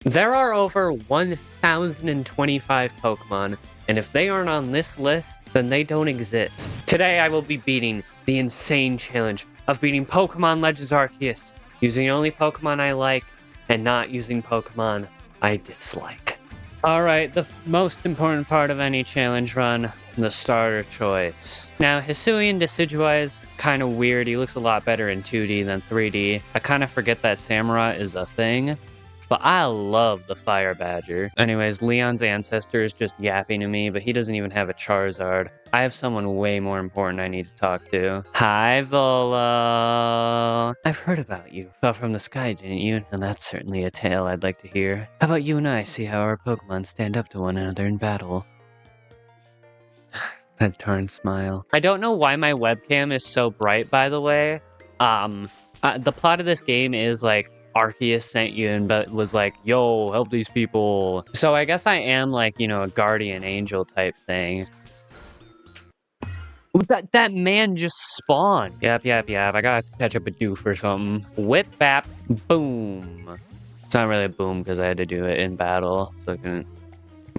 There are over 1,025 Pokemon, and if they aren't on this list, then they don't exist. Today I will be beating the insane challenge of beating Pokemon Legends Arceus, using only Pokemon I like, and not using Pokemon I dislike. Alright, the most important part of any challenge run, the starter choice. Now, Hisui and Decidueye is kind of weird. He looks a lot better in 2D than 3D. I kind of forget that Samurai is a thing. But I love the Fire Badger. Anyways, Leon's ancestor is just yapping to me, but he doesn't even have a Charizard. I have someone way more important I need to talk to. Hi, Volo. I've heard about you. Fell from the sky, didn't you? And that's certainly a tale I'd like to hear. How about you and I see how our Pokemon stand up to one another in battle? That darn smile. I don't know why my webcam is so bright, by the way. The plot of this game is like, Arceus sent you and was like, yo, help these people. So I guess I am like, you know, a guardian angel type thing. That man just spawned. Yep. I gotta catch up a doof or something. Whip bap, boom. It's not really a boom because I had to do it in battle. So I couldn't,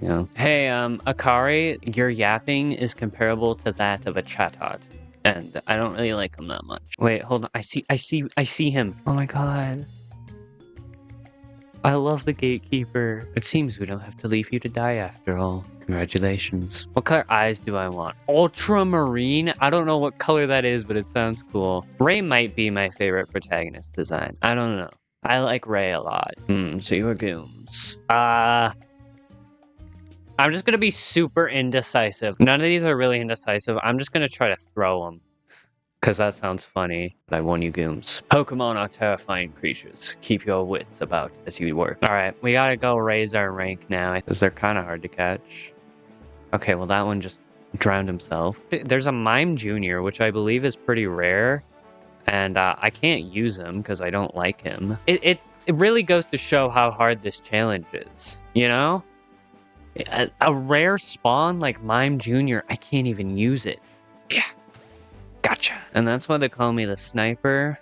you know. Hey, Akari, your yapping is comparable to that of a Chatot. And I don't really like him that much. Wait, hold on. I see him. Oh my god. I love the gatekeeper. It seems we don't have to leave you to die after all. Congratulations. What color eyes do I want? Ultramarine? I don't know what color that is, but it sounds cool. Ray might be my favorite protagonist design. I don't know. I like Ray a lot. So you are Gooms. I'm just gonna be super indecisive. None of these are really indecisive. I'm just gonna try to throw them. Because that sounds funny, but I won you Gooms. Pokemon are terrifying creatures. Keep your wits about as you work. Alright, we gotta go raise our rank now, because they're kind of hard to catch. Okay, well that one just drowned himself. There's a Mime Jr., which I believe is pretty rare, and I can't use him because I don't like him. It really goes to show how hard this challenge is, you know? A rare spawn like Mime Jr., I can't even use it. Yeah. Gotcha. And that's why they call me the sniper.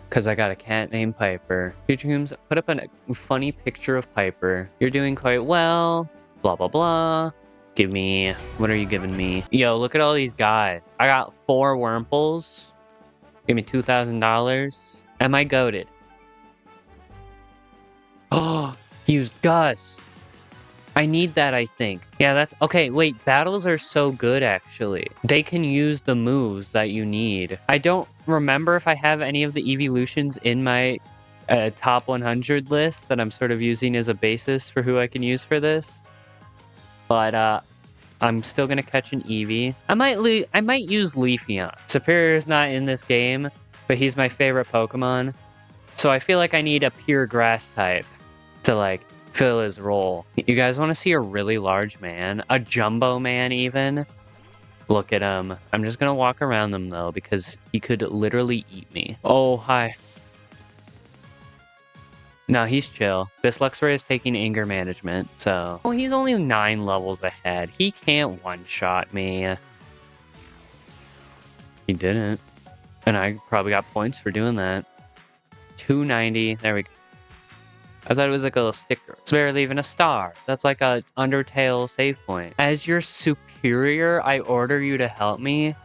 Because I got a cat named Piper. Future Gooms, put up a funny picture of Piper. You're doing quite well. Blah, blah, blah. Give me... What are you giving me? Yo, look at all these guys. I got 4 Wurmples. Give me $2,000. Am I goated? Oh, use Gust. I need that, I think. Yeah, that's... Okay, wait. Battles are so good, actually. They can use the moves that you need. I don't remember if I have any of the evolutions in my top 100 list that I'm sort of using as a basis for who I can use for this. But, I'm still gonna catch an Eevee. I might use Leafeon. Superior's not in this game, but he's my favorite Pokemon. So I feel like I need a pure grass type to, like, fill his role. You guys want to see a really large man? A jumbo man, even? Look at him. I'm just gonna walk around them, though, because he could literally eat me. Oh, hi. No, he's chill. This Luxray is taking anger management, so... Oh, he's only 9 levels ahead. He can't one-shot me. He didn't. And I probably got points for doing that. 290. There we go. I thought it was like a little sticker. It's barely even a star. That's like a Undertale save point. As your superior, I order you to help me.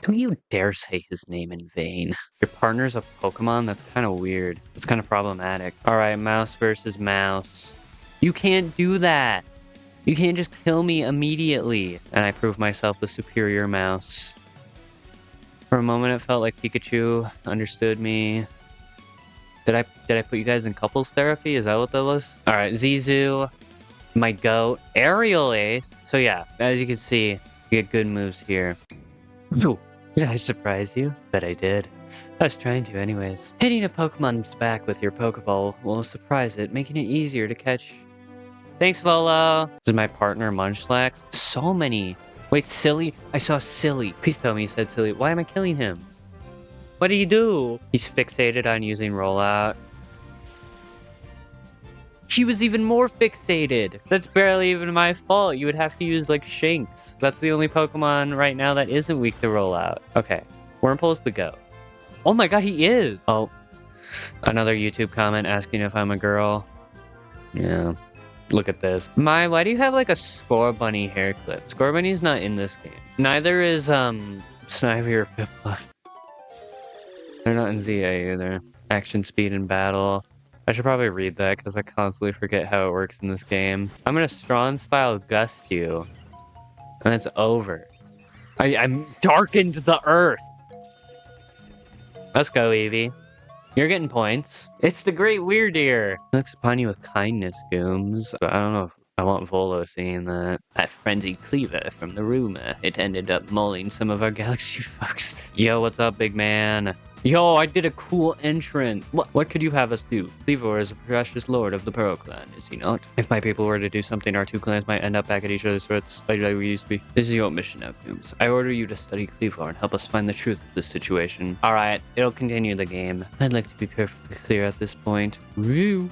Don't you dare say his name in vain. Your partner's a Pokemon? That's kind of weird. It's kind of problematic. Alright, mouse versus mouse. You can't do that. You can't just kill me immediately. And I prove myself the superior mouse. For a moment, it felt like Pikachu understood me. Did I put you guys in couples therapy? Is that what that was? Alright, Zizu, my goat, Aerial Ace. So yeah, as you can see, you get good moves here. Ooh, did I surprise you? Bet I did. I was trying to anyways. Hitting a Pokemon's back with your Pokeball will surprise it, making it easier to catch. Thanks, Volo. This is my partner, Munchlax. So many. Wait, Silly? I saw Silly. Please tell me you said Silly. Why am I killing him? What do you do? He's fixated on using rollout. He was even more fixated. That's barely even my fault. You would have to use like Shinx. That's the only Pokemon right now that isn't weak to rollout. Okay, Wurmple's the GOAT. Oh my god, he is. Oh, Another YouTube comment asking if I'm a girl. Yeah. Look at this. Why do you have like a Score Bunny hair clip? Score Bunny's not in this game. Neither is Snivy or Piplup. They're not in ZA either. Action, speed, and battle. I should probably read that because I constantly forget how it works in this game. I'm gonna strong style gust you. And it's over. I'm darkened the earth. Let's go, Eevee. You're getting points. It's the Great Weirdeer. Looks upon you with kindness, Gooms. I don't know if I want Volo seeing that. That frenzied Klevor from the rumor. It ended up mauling some of our galaxy fucks. Yo, what's up, big man? Yo, I did a cool entrant. What could you have us do? Klevor is a precious lord of the Pearl clan, is he not? If my people were to do something, our two clans might end up back at each other's throats like we used to be. This is your mission now, Gooms. I order you to study Klevor and help us find the truth of this situation. Alright, it'll continue the game. I'd like to be perfectly clear at this point. Woo!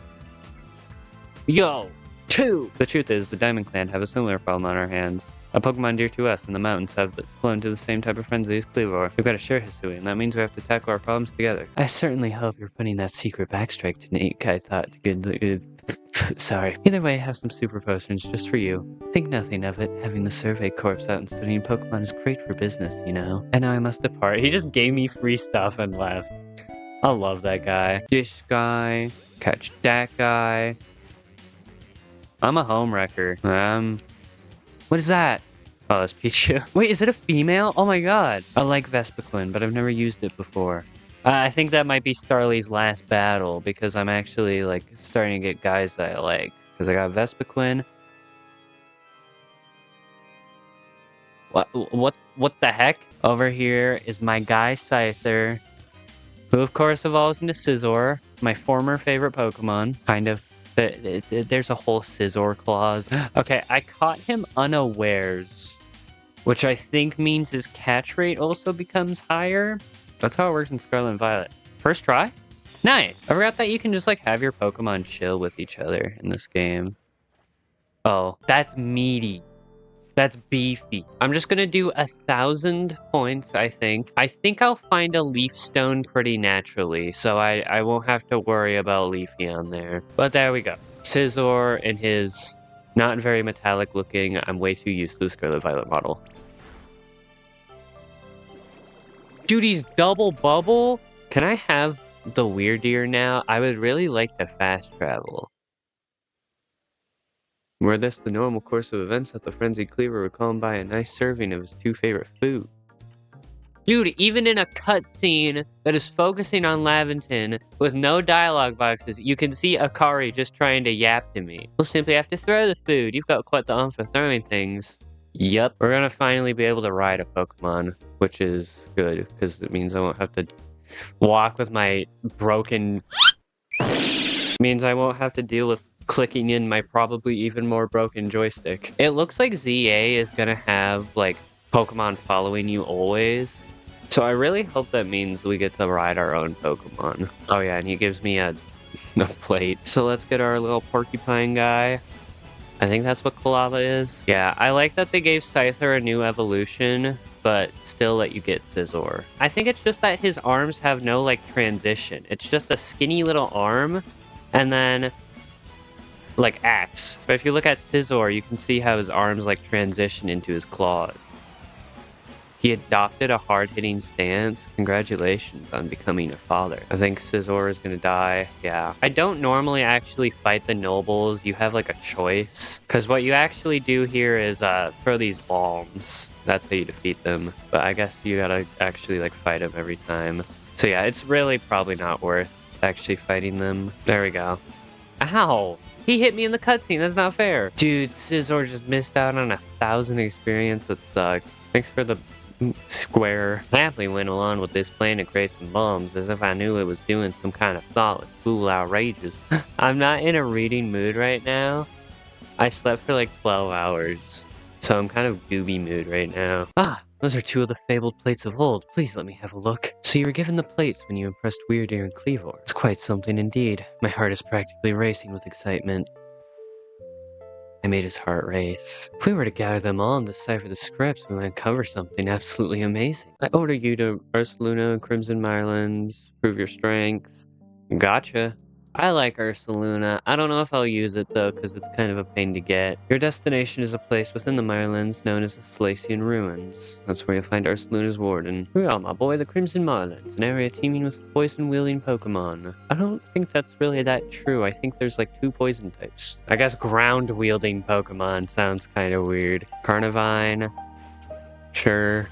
Yo! Two! The truth is, the Diamond Clan have a similar problem on our hands. A Pokemon dear to us in the mountains have flown to the same type of frenzy as Klevor. We've got to share Hisui, and that means we have to tackle our problems together. I certainly hope you're putting that secret backstrike to Nate, I thought. Good. Sorry. Either way, I have some super potions just for you. Think nothing of it. Having the survey corps out and studying Pokemon is great for business, you know? And now I must depart. He just gave me free stuff and left. I love that guy. This guy. Catch that guy. I'm a home wrecker. What is that? Oh, that's Pichu. Wait, is it a female? Oh my god. I like Vespiquen, but I've never used it before. I think that might be Starly's last battle, because I'm actually, like, starting to get guys that I like. Because I got Vespiquen. What the heck? Over here is my guy Scyther, who of course evolves into Scizor, my former favorite Pokemon, kind of. There's a whole Scizor clause. Okay, I caught him unawares, which I think means his catch rate also becomes higher. That's how it works in Scarlet and Violet. First try? Nice! I forgot that you can just like have your Pokemon chill with each other in this game. Oh, that's meaty. That's beefy. I'm just gonna do 1,000 points, I think. I think I'll find a Leaf Stone pretty naturally, so I won't have to worry about Leafy on there. But there we go. Scizor and his not very metallic looking, I'm way too used to the Scarlet Violet model. Dude, he's double bubble? Can I have the Weirdeer now? I would really like to fast travel. Were this the normal course of events that the frenzied Klevor would call him by a nice serving of his two favorite food. Dude, even in a cutscene that is focusing on Laventon with no dialogue boxes, you can see Akari just trying to yap to me. We'll simply have to throw the food. You've got quite the arm for throwing things. Yup, we're gonna finally be able to ride a Pokemon, which is good, because it means I won't have to walk with my broken... means I won't have to deal with clicking in my probably even more broken joystick. It looks like ZA is gonna have, like, Pokemon following you always. So I really hope that means we get to ride our own Pokemon. Oh yeah, and he gives me a plate. So let's get our little porcupine guy. I think that's what Kalava is. Yeah, I like that they gave Scyther a new evolution, but still let you get Scizor. I think it's just that his arms have no, like, transition. It's just a skinny little arm, and then like axe. But if you look at Scizor, you can see how his arms like transition into his claws. He adopted a hard-hitting stance. Congratulations on becoming a father. I think Scizor is gonna die. Yeah. I don't normally actually fight the nobles. You have like a choice. Because what you actually do here is throw these bombs. That's how you defeat them. But I guess you gotta actually like fight them every time. So yeah, it's really probably not worth actually fighting them. There we go. Ow! He hit me in the cutscene, that's not fair. Dude, Scizor just missed out on 1,000 experience, that sucks. Thanks for the square. I happily went along with this plan to create some bombs, as if I knew it was doing some kind of thoughtless, fool outrageous. I'm not in a reading mood right now. I slept for like 12 hours, so I'm kind of gooby mood right now. Ah! Those are two of the fabled plates of old. Please let me have a look. So you were given the plates when you impressed Weirdeer and Klevor. It's quite something indeed. My heart is practically racing with excitement. I made his heart race. If we were to gather them all and decipher the scripts, we might uncover something absolutely amazing. I order you to Ursaluna and Crimson Mirelands, prove your strength. Gotcha. I like Ursaluna. I don't know if I'll use it though, because it's kind of a pain to get. Your destination is a place within the Mirelands known as the Salacian Ruins. That's where you'll find Ursaluna's warden. Yeah, my boy, the Crimson Mirelands, an area teeming with poison-wielding Pokemon. I don't think that's really that true. I think there's like 2 poison types. I guess ground-wielding Pokemon sounds kind of weird. Carnivine. Sure.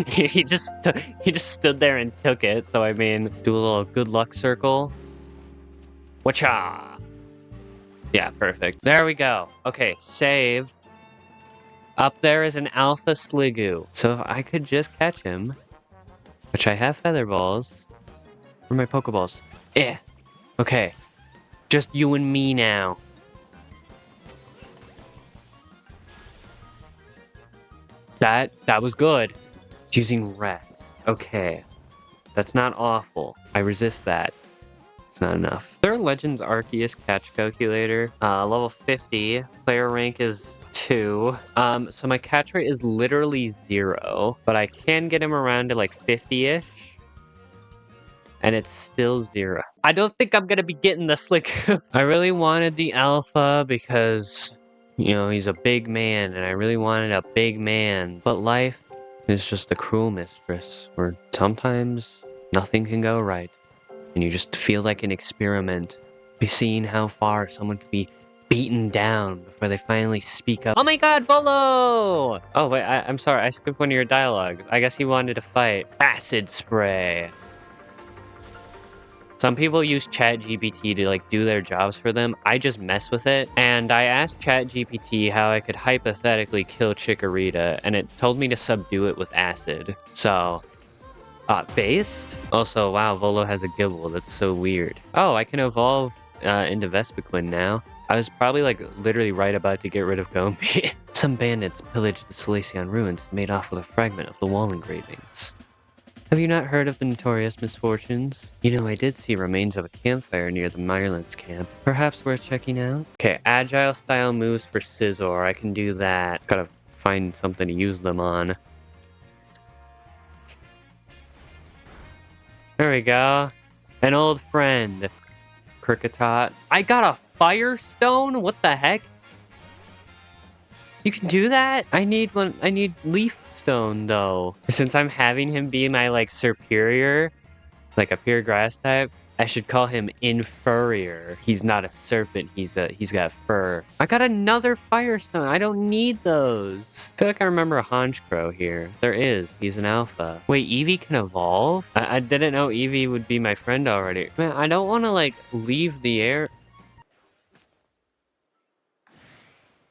he just stood there and took it. So I mean, do a little good luck circle. Wacha! Yeah, perfect. There we go. Okay, save. Up there is an Alpha Sliggoo. So if I could just catch him, which I have Feather Balls. Where are my Pokeballs? Eh. Okay. Just you and me now. That was good. It's using rest. Okay. That's not awful. I resist that. It's not enough. Third Legends Arceus catch calculator. Level 50. Player rank is 2. So my catch rate is literally 0, but I can get him around to like 50-ish. And it's still 0. I don't think I'm gonna be getting the Sliggoo. I really wanted the Alpha because, you know, he's a big man, and I really wanted a big man. But life is just a cruel mistress, where sometimes nothing can go right. And you just feel like an experiment, be seeing how far someone can be beaten down before they finally speak up. Oh my god, Volo! Oh wait, I'm sorry, I skipped one of your dialogues. I guess he wanted to fight. Acid spray. Some people use ChatGPT to like do their jobs for them. I just mess with it. And I asked ChatGPT how I could hypothetically kill Chikorita, and it told me to subdue it with acid. So... based? Also, wow, Volo has a Gibble. That's so weird. Oh, I can evolve into Vespiquen now. I was probably, like, literally right about to get rid of Gombi. Some bandits pillaged the Salacian Ruins and made off with a fragment of the wall engravings. Have you not heard of the notorious misfortunes? You know, I did see remains of a campfire near the Mirelands camp. Perhaps worth checking out? Okay, agile style moves for Scizor. I can do that. Gotta find something to use them on. There we go. An old friend. Kricketot. I got a Firestone? What the heck? You can do that? I need one. I need Leaf Stone, though. Since I'm having him be my, like, superior, like a pure grass type, I should call him inferior. He's not a serpent. He's got fur. I got another Firestone. I don't need those. I feel like I remember a Honchkrow here. There is. He's an alpha. Wait, Eevee can evolve? I didn't know Eevee would be my friend already. Man, I don't want to, like, leave the air.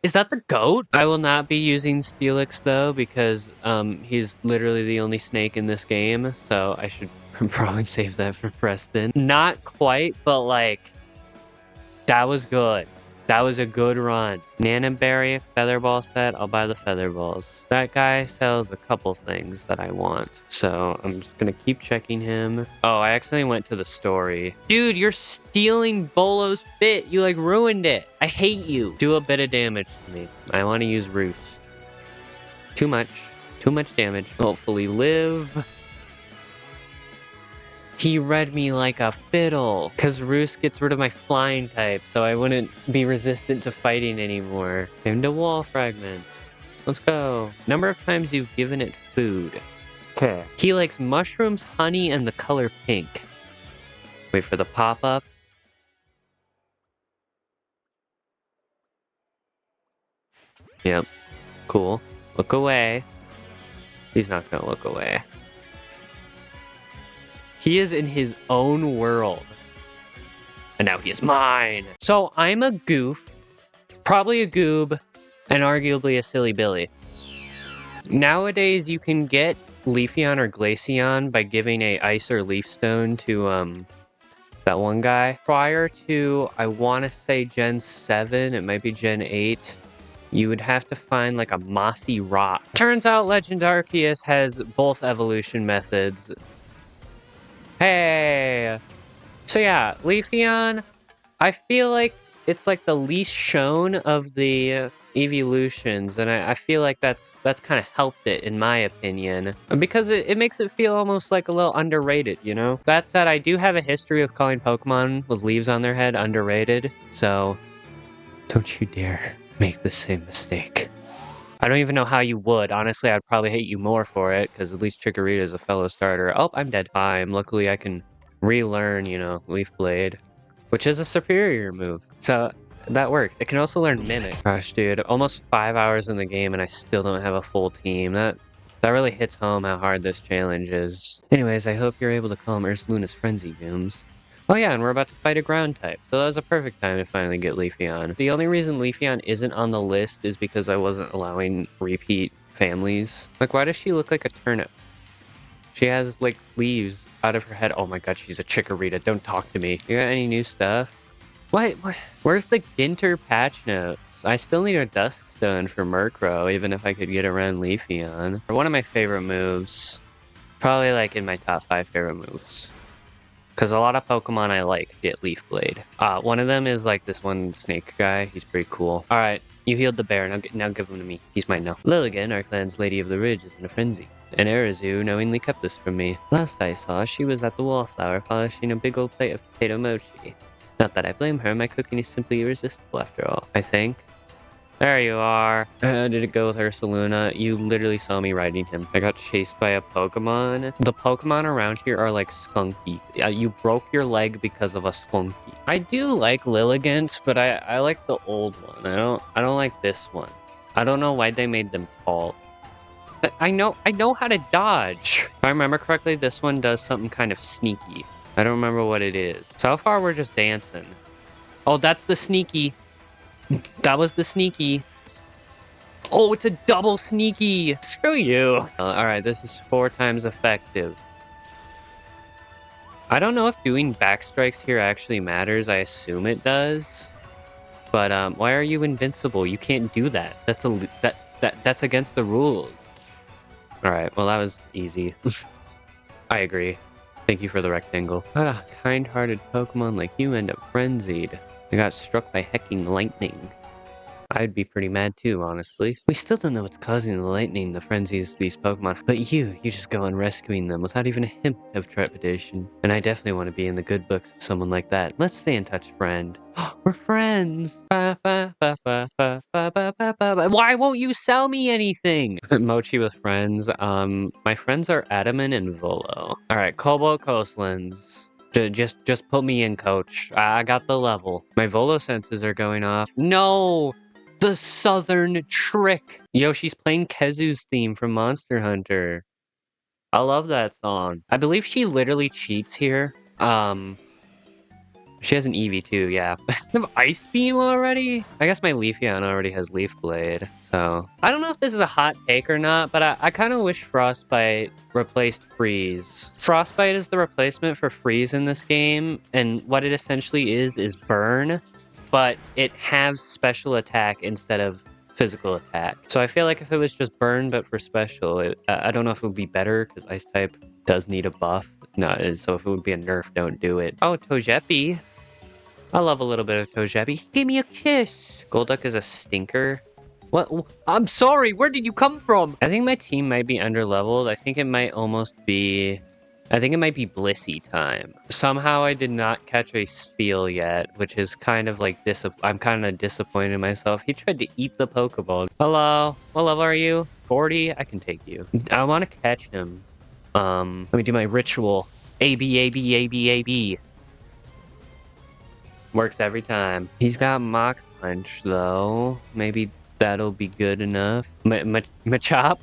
Is that the goat? I will not be using Steelix though, because he's literally the only snake in this game, so I should probably save that for Preston. Not quite, but like, that was good. That was a good run. Nanaberry, Featherball set, I'll buy the Featherballs. That guy sells a couple things that I want, so I'm just gonna keep checking him. Oh, I accidentally went to the story. Dude, you're stealing Bolo's fit. You like ruined it. I hate you. Do a bit of damage to me. I want to use Roost. Too much. Too much damage. Hopefully live. He read me like a fiddle, because Roost gets rid of my flying type, so I wouldn't be resistant to fighting anymore. Into Wall Fragment. Let's go. Number of times you've given it food. Okay. He likes mushrooms, honey, and the color pink. Wait for the pop-up. Yep. Cool. Look away. He's not gonna look away. He is in his own world. And now he is mine. So I'm a goof, probably a goob, and arguably a silly Billy. Nowadays you can get Leafeon or Glaceon by giving a Ice or Leaf Stone to that one guy. Prior to, I want to say Gen 7, it might be Gen 8, you would have to find like a mossy rock. Turns out Legend Arceus has both evolution methods. Hey! So yeah, Leafeon, I feel like it's like the least shown of the evolutions, and I feel like that's kind of helped it, in my opinion, because it makes it feel almost like a little underrated, you know? That said, I do have a history with calling Pokemon with leaves on their head underrated, so don't you dare make the same mistake. I don't even know how you would. Honestly, I'd probably hate you more for it, because at least Chikorita is a fellow starter. Oh, I'm dead. Luckily, I can relearn, you know, Leaf Blade, which is a superior move. So that works. It can also learn Mimic. Gosh, dude, almost 5 hours in the game and I still don't have a full team. That really hits home how hard this challenge is. Anyways, I hope you're able to calm Ursaluna's frenzy fumes. Oh yeah, and we're about to fight a ground type, so that was a perfect time to finally get Leafeon. The only reason Leafeon isn't on the list is because I wasn't allowing repeat families. Like, why does she look like a turnip? She has, like, leaves out of her head. Oh my god, she's a Chikorita. Don't talk to me. You got any new stuff? What? Where's the Ginter patch notes? I still need a Duskstone for Murkrow, even if I could get around Leafeon. One of my favorite moves. Probably, like, in my top 5 favorite moves. Because a lot of Pokemon I like get Leaf Blade. One of them is, like, this one snake guy. He's pretty cool. Alright, you healed the bear. Now give him to me. He's mine now. Lilligant, our clan's Lady of the Ridge, is in a frenzy. And Arizu knowingly kept this from me. Last I saw, she was at the Wallflower polishing a big old plate of potato mochi. Not that I blame her, my cooking is simply irresistible after all, I think. There you are. Did it go with Ursaluna? You literally saw me riding him. I got chased by a Pokemon. The Pokemon around here are like skunkies. You broke your leg because of a skunky. I do like Lilligant, but I like the old one. I don't like this one. I don't know why they made them tall. I know how to dodge. If I remember correctly, this one does something kind of sneaky. I don't remember what it is. So far, we're just dancing. Oh, that's the sneaky. That was the sneaky. Oh, it's a double sneaky. Screw you. Alright, this is 4 times effective. I don't know if doing backstrikes here actually matters. I assume it does. But why are you invincible? You can't do that. That's against the rules. Alright, well that was easy. I agree. Thank you for the rectangle. How a kind-hearted Pokemon like you end up frenzied. I got struck by hecking lightning. I'd be pretty mad too, honestly. We still don't know what's causing the lightning, the frenzies of these Pokemon. But you just go on rescuing them without even a hint of trepidation. And I definitely want to be in the good books of someone like that. Let's stay in touch, friend. We're friends! Why won't you sell me anything? Mochi with friends. My friends are Adaman and Volo. Alright, Cobalt Coastlands. Just put me in, coach. I got the level. My Volo senses are going off. No! The Southern Trick! Yo, she's playing Kezu's theme from Monster Hunter. I love that song. I believe she literally cheats here. She has an Eevee too, yeah. I have Ice Beam already? I guess my Leafeon already has Leaf Blade, so... I don't know if this is a hot take or not, but I kind of wish Frostbite replaced Freeze. Frostbite is the replacement for Freeze in this game, and what it essentially is Burn, but it has special attack instead of physical attack. So I feel like if it was just Burn, but for special, I don't know if it would be better, because Ice-type does need a buff. No, so if it would be a nerf, don't do it. Oh, Togepi. I love a little bit of Togepi. Give me a kiss! Golduck is a stinker. What? I'm sorry, where did you come from? I think my team might be underleveled. I think it might be Blissey time. Somehow I did not catch a Spheal yet, which is kind of like I'm kind of disappointed in myself. He tried to eat the Pokeball. Hello, what level are you? 40? I can take you. I want to catch him. Let me do my ritual. A, B, A, B, A, B, A, B. Works every time. He's got Mach Punch, though. Maybe that'll be good enough. Machop?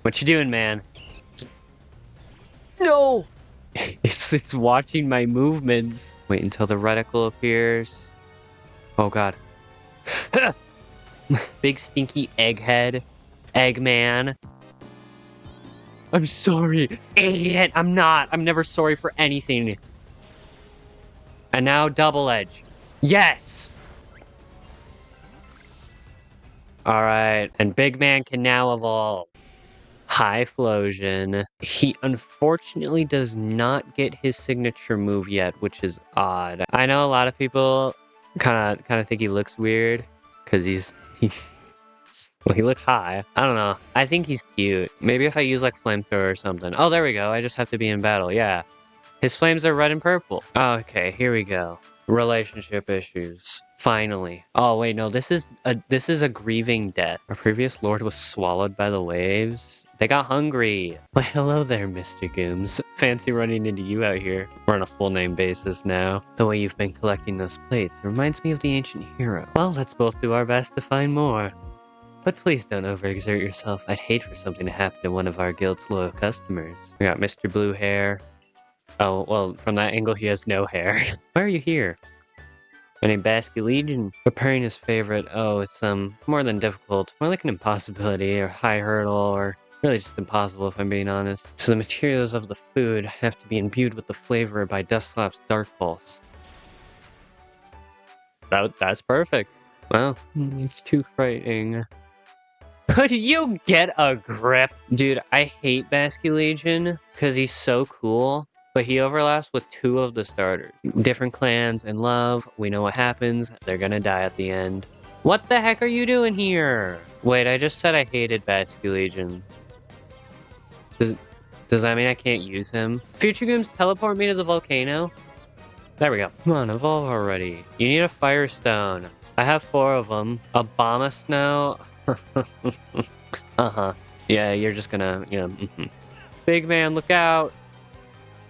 What you doing, man? No! It's watching my movements. Wait until the reticle appears. Oh, God. Big stinky egghead. Eggman. I'm sorry. Idiot. I'm not. I'm never sorry for anything. And now Double Edge. Yes! Alright, and Big Man can now evolve. High Flosion. He unfortunately does not get his signature move yet, which is odd. I know a lot of people kind of think he looks weird, because he's Well, he looks high. I don't know. I think he's cute. Maybe if I use like flamethrower or something. Oh, there we go. I just have to be in battle. Yeah. His flames are red and purple. Okay, here we go. Relationship issues. Finally. Oh wait, no, this is a grieving death. Our previous lord was swallowed by the waves. They got hungry. Why, hello there, Mr. Gooms. Fancy running into you out here. We're on a full name basis now. The way you've been collecting those plates reminds me of the ancient hero. Well, let's both do our best to find more. But please don't overexert yourself. I'd hate for something to happen to one of our guild's loyal customers. We got Mr. Blue Hair. Oh, well, from that angle, he has no hair. Why are you here? My name Basque Legion. Preparing his favorite. Oh, it's more than difficult. More like an impossibility or high hurdle or really just impossible if I'm being honest. So the materials of the food have to be imbued with the flavor by Dusclops Dark Pulse. That's perfect. Well, it's too frightening. Could you get a grip? Dude, I hate Basque Legion because he's so cool. But he overlaps with 2 of the starters. Different clans in love. We know what happens. They're gonna die at the end. What the heck are you doing here? Wait, I just said I hated Basque Legion. Does that mean I can't use him? Future Gooms, teleport me to the volcano. There we go. Come on, evolve already. You need a Firestone. I have 4 of them. A Bomba Snow. Uh-huh. Yeah, you're just gonna, Big man, look out.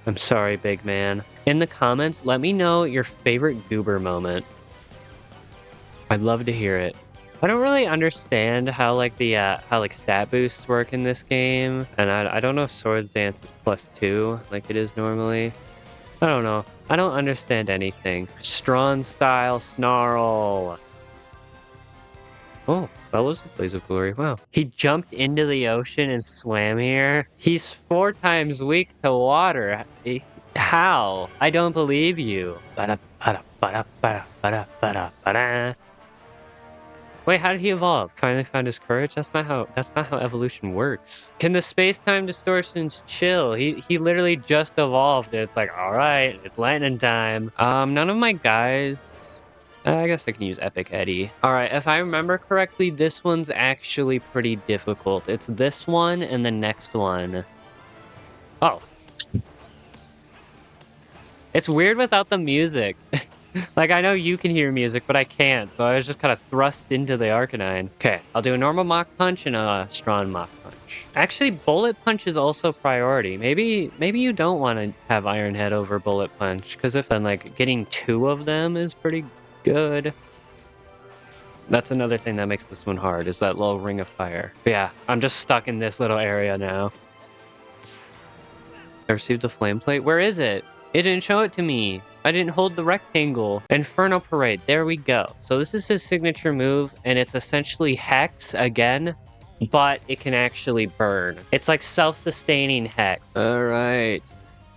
I'm sorry, big man. In the comments, let me know your favorite goober moment. I'd love to hear it. I don't really understand how stat boosts work in this game, and I don't know if Swords Dance is +2 like it is normally. I don't know. I don't understand anything. Strawn style snarl. Oh, that was a blaze of glory. Wow. He jumped into the ocean and swam here. He's 4 times weak to water. How? I don't believe you. Wait, how did he evolve? Finally found his courage? That's not how evolution works. Can the space-time distortions chill? He literally just evolved. It's like, all right, it's lightning time. None of my guys. I guess I can use Epic Eddie. Alright, if I remember correctly, this one's actually pretty difficult. It's this one and the next one. Oh. It's weird without the music. Like, I know you can hear music, but I can't, so I was just kind of thrust into the Arcanine. Okay, I'll do a normal Mach Punch and a strong Mach Punch. Actually, Bullet Punch is also priority. Maybe you don't want to have Iron Head over Bullet Punch, because if then, like, getting 2 of them is pretty good. That's another thing that makes this one hard, is that little ring of fire. But yeah, I'm just stuck in this little area now. I received the flame plate. Where is it? It didn't show it to me. I didn't hold the rectangle. Inferno Parade. There we go. So this is his signature move, and it's essentially Hex again, but it can actually burn. It's like self-sustaining Hex. All right.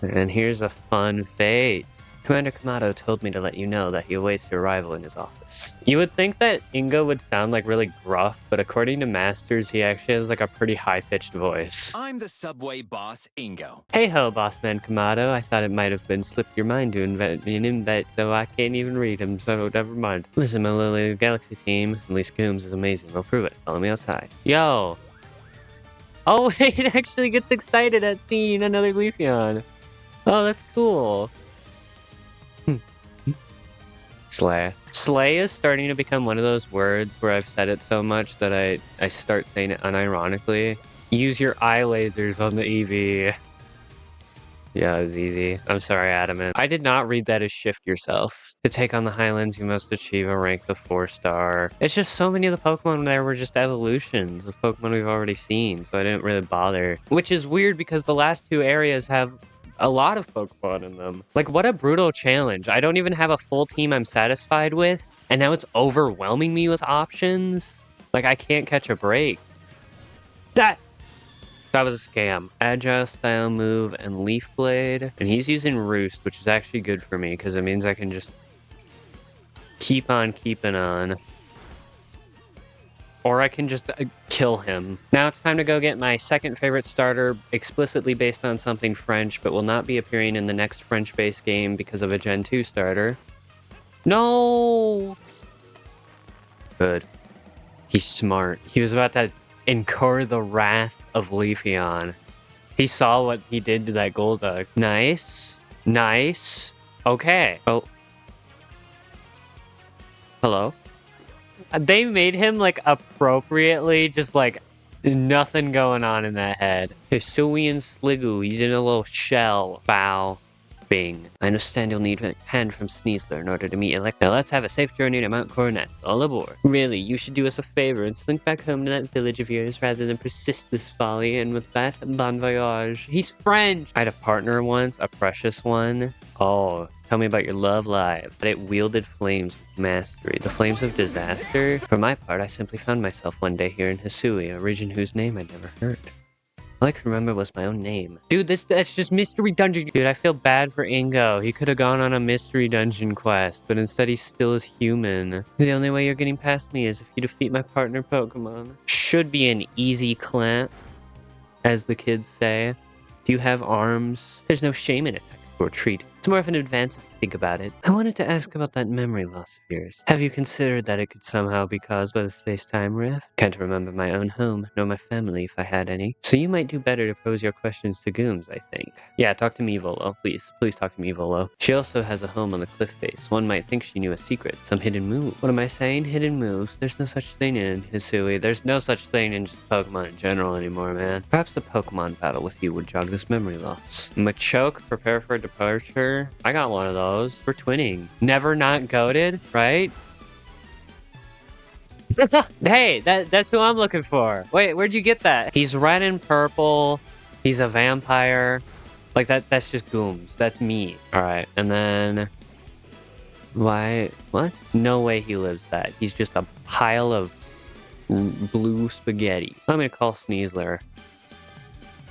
And here's a fun face. Commander Kamado told me to let you know that he awaits your arrival in his office. You would think that Ingo would sound like really gruff, but according to Masters, he actually has like a pretty high-pitched voice. I'm the subway boss, Ingo. Hey ho, Bossman Kamado. I thought it might have been slipped your mind to invite me an invite, so I can't even read him, so never mind. Listen, my Lily Galaxy team, at least Gooms is amazing. I'll prove it. Follow me outside. Yo! Oh wait, it actually gets excited at seeing another Leafeon. Oh, that's cool. Slay. Slay is starting to become one of those words where I've said it so much that I start saying it unironically. Use your eye lasers on the EV. Yeah, it was easy. I'm sorry, Adamant. I did not read that as shift yourself. To take on the Highlands, you must achieve a rank of 4-star. It's just so many of the Pokemon there were just evolutions of Pokemon we've already seen, so I didn't really bother. Which is weird because the last 2 areas have a lot of Pokemon in them. Like, what a brutal challenge. I don't even have a full team I'm satisfied with, and now it's overwhelming me with options. Like, I can't catch a break. That was a scam. Agile style move and Leaf Blade. And he's using Roost, which is actually good for me, because it means I can just keep on keeping on. Or I can just kill him. Now it's time to go get my second favorite starter, explicitly based on something French, but will not be appearing in the next French-based game because of a Gen 2 starter. No! Good. He's smart. He was about to incur the wrath of Leafeon. He saw what he did to that Golduck. Nice. Nice. Okay. Oh. Hello? They made him, like, appropriately just, like, nothing going on in that head. Hisui and Sliggoo. He's in a little shell. Bow. Bing. I understand you'll need a hand from Sneasler in order to meet Electrode. Now let's have a safe journey to Mount Coronet. All aboard. Really, you should do us a favor and slink back home to that village of yours rather than persist this folly, and with that, bon voyage. He's French! I had a partner once, a precious one. Oh, tell me about your love life. But it wielded flames with mastery. The flames of disaster? For my part, I simply found myself one day here in Hisui, a region whose name I'd never heard. All I can remember was my own name. Dude, that's just mystery dungeon. Dude, I feel bad for Ingo. He could have gone on a mystery dungeon quest, but instead he still is human. The only way you're getting past me is if you defeat my partner Pokemon. Should be an easy clap, as the kids say. Do you have arms? There's no shame in it. Or treat. It's more of an advance if you think about it. I wanted to ask about that memory loss of yours. Have you considered that it could somehow be caused by the space-time rift? Can't remember my own home, nor my family if I had any. So you might do better to pose your questions to Gooms, I think. Yeah, talk to me, Volo. Please. Please talk to me, Volo. She also has a home on the cliff face. One might think she knew a secret, some hidden move. What am I saying? Hidden moves? There's no such thing in Hisui. There's no such thing in just Pokemon in general anymore, man. Perhaps a Pokemon battle with you would jog this memory loss. Machoke, prepare for departure. I got one of those. We're twinning. Never not goated, right? Hey, that's who I'm looking for. Wait, where'd you get that? He's red and purple. He's a vampire. Like that's just Gooms. That's me. Alright, and then why what? No way he lives that. He's just a pile of blue spaghetti. I'm gonna call Sneasler.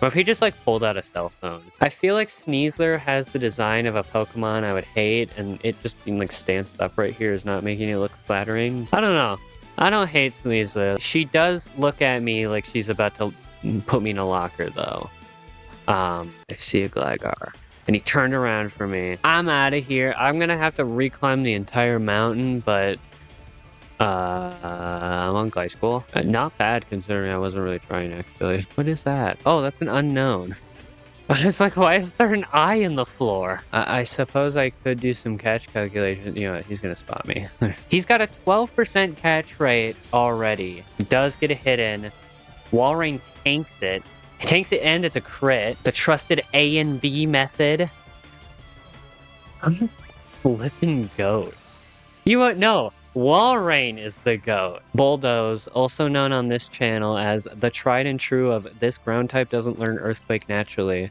Or if he just, like, pulled out a cell phone. I feel like Sneasler has the design of a Pokemon I would hate, and it just being, like, stanced up right here is not making it look flattering. I don't know. I don't hate Sneasler. She does look at me like she's about to put me in a locker, though. I see a Gligar. And he turned around for me. I'm out of here. I'm gonna have to reclimb the entire mountain, but... I'm on Gliscor. Not bad considering I wasn't really trying, actually. What is that? Oh, that's an unknown. I was like, why is there an eye in the floor? I suppose I could do some catch calculation. You know what? He's gonna spot me. He's got a 12% catch rate already. He does get a hit in. Walrein tanks it. He tanks it and it's a crit. The trusted A and B method. I'm just like flipping goat. You won't know. Walrein is the GOAT. Bulldoze, also known on this channel as the tried and true of this ground type doesn't learn Earthquake naturally.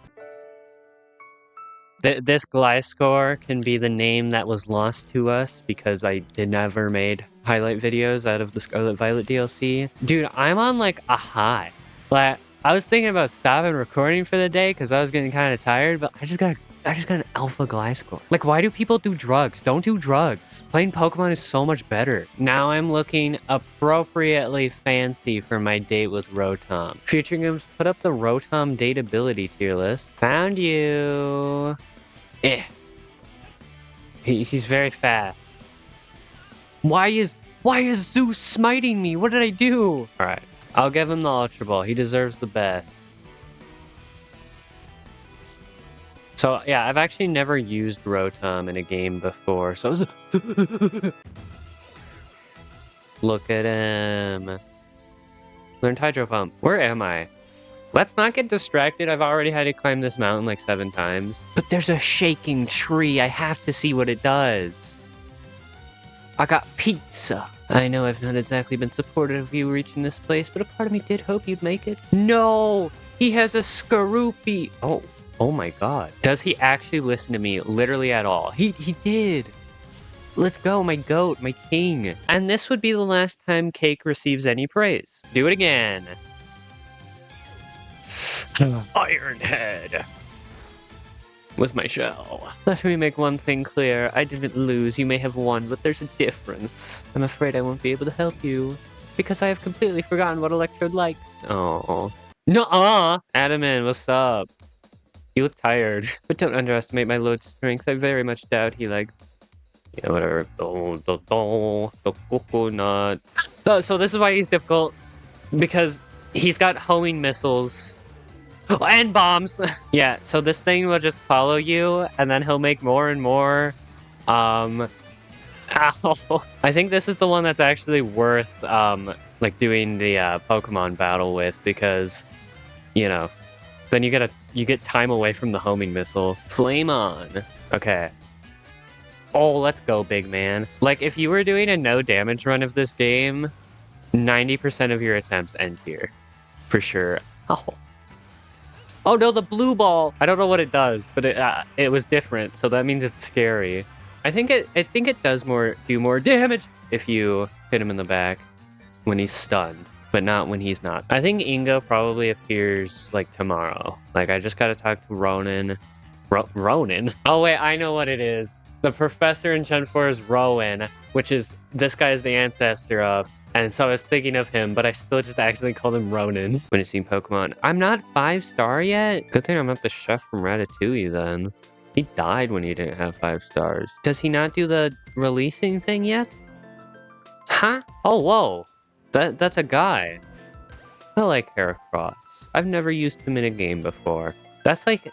This Gliscor can be the name that was lost to us because I never made highlight videos out of the Scarlet Violet DLC. Dude, I'm on like a high. Like, I was thinking about stopping recording for the day because I was getting kind of tired, but I just got an alpha Gliscor. Like, why do people do drugs? Don't do drugs. Playing Pokemon is so much better. Now I'm looking appropriately fancy for my date with Rotom. Future Games, put up the Rotom date ability tier list. Found you. He's very fast. Why is Zeus smiting me? What did I do? All right, I'll give him the Ultra Ball. He deserves the best. So, yeah, I've actually never used Rotom in a game before, so... Look at him. Learned Hydro Pump. Where am I? Let's not get distracted. I've already had to climb this mountain like 7 times. But there's a shaking tree. I have to see what it does. I got pizza. I know I've not exactly been supportive of you reaching this place, but a part of me did hope you'd make it. No! He has a Skorupi. Oh my god. Does he actually listen to me literally at all? He did. Let's go, my goat, my king. And this would be the last time Cake receives any praise. Do it again. Ironhead. With my shell. Let me make one thing clear. I didn't lose. You may have won, but there's a difference. I'm afraid I won't be able to help you. Because I have completely forgotten what Electrode likes. Oh. Nuh-uh! Adaman, what's up? You look tired. But don't underestimate my load strength. I very much doubt he, like... Yeah, whatever. The coconut. Oh, so this is why he's difficult, because he's got homing missiles. And bombs! Yeah, so this thing will just follow you, and then he'll make more and more. Ow. I think this is the one that's actually worth, like, doing the, Pokemon battle with, because, you know, then you get time away from the homing missile. Flame on! Okay. Oh, let's go, big man. Like, if you were doing a no damage run of this game, 90% of your attempts end here. For sure. Oh. Oh no, the blue ball! I don't know what it does, but it was different, so that means it's scary. I think it does do more damage if you hit him in the back when he's stunned, but not when he's not. I think Ingo probably appears like tomorrow. Like, I just gotta talk to Ronan. Ronan? Oh wait, I know what it is. The professor in Gen 4 is Rowan, which is this guy is the ancestor of. And so I was thinking of him, but I still just accidentally called him Ronan when I seen Pokemon. I'm not 5-star yet? Good thing I'm not the chef from Ratatouille then. He died when he didn't have 5 stars. Does he not do the releasing thing yet? Huh? Oh, whoa. That's a guy. I like Heracross. I've never used him in a game before. That's like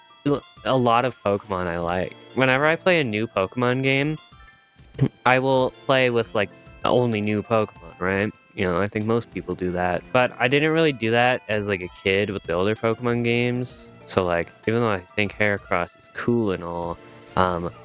a lot of Pokemon I like. Whenever I play a new Pokemon game, I will play with like only new Pokemon, right? You know, I think most people do that. But I didn't really do that as like a kid with the older Pokemon games. So like, even though I think Heracross is cool and all,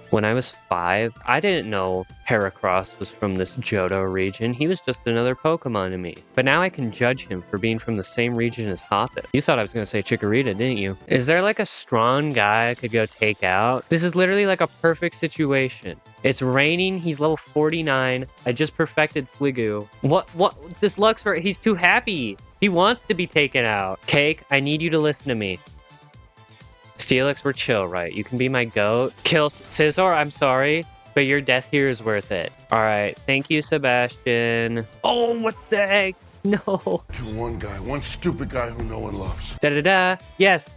when I was 5, I didn't know Heracross was from this Johto region. He was just another Pokemon to me. But now I can judge him for being from the same region as Hoppip. You thought I was going to say Chikorita, didn't you? Is there like a strong guy I could go take out? This is literally like a perfect situation. It's raining. He's level 49. I just perfected Sliggoo. What? This Luxray, he's too happy. He wants to be taken out. Cake, I need you to listen to me. Steelix, we're chill, right? You can be my goat. Kill Scizor, I'm sorry, but your death here is worth it. All right, thank you, Sebastian. Oh, what the heck? No. You're one guy, one stupid guy who no one loves. Da-da-da. Yes.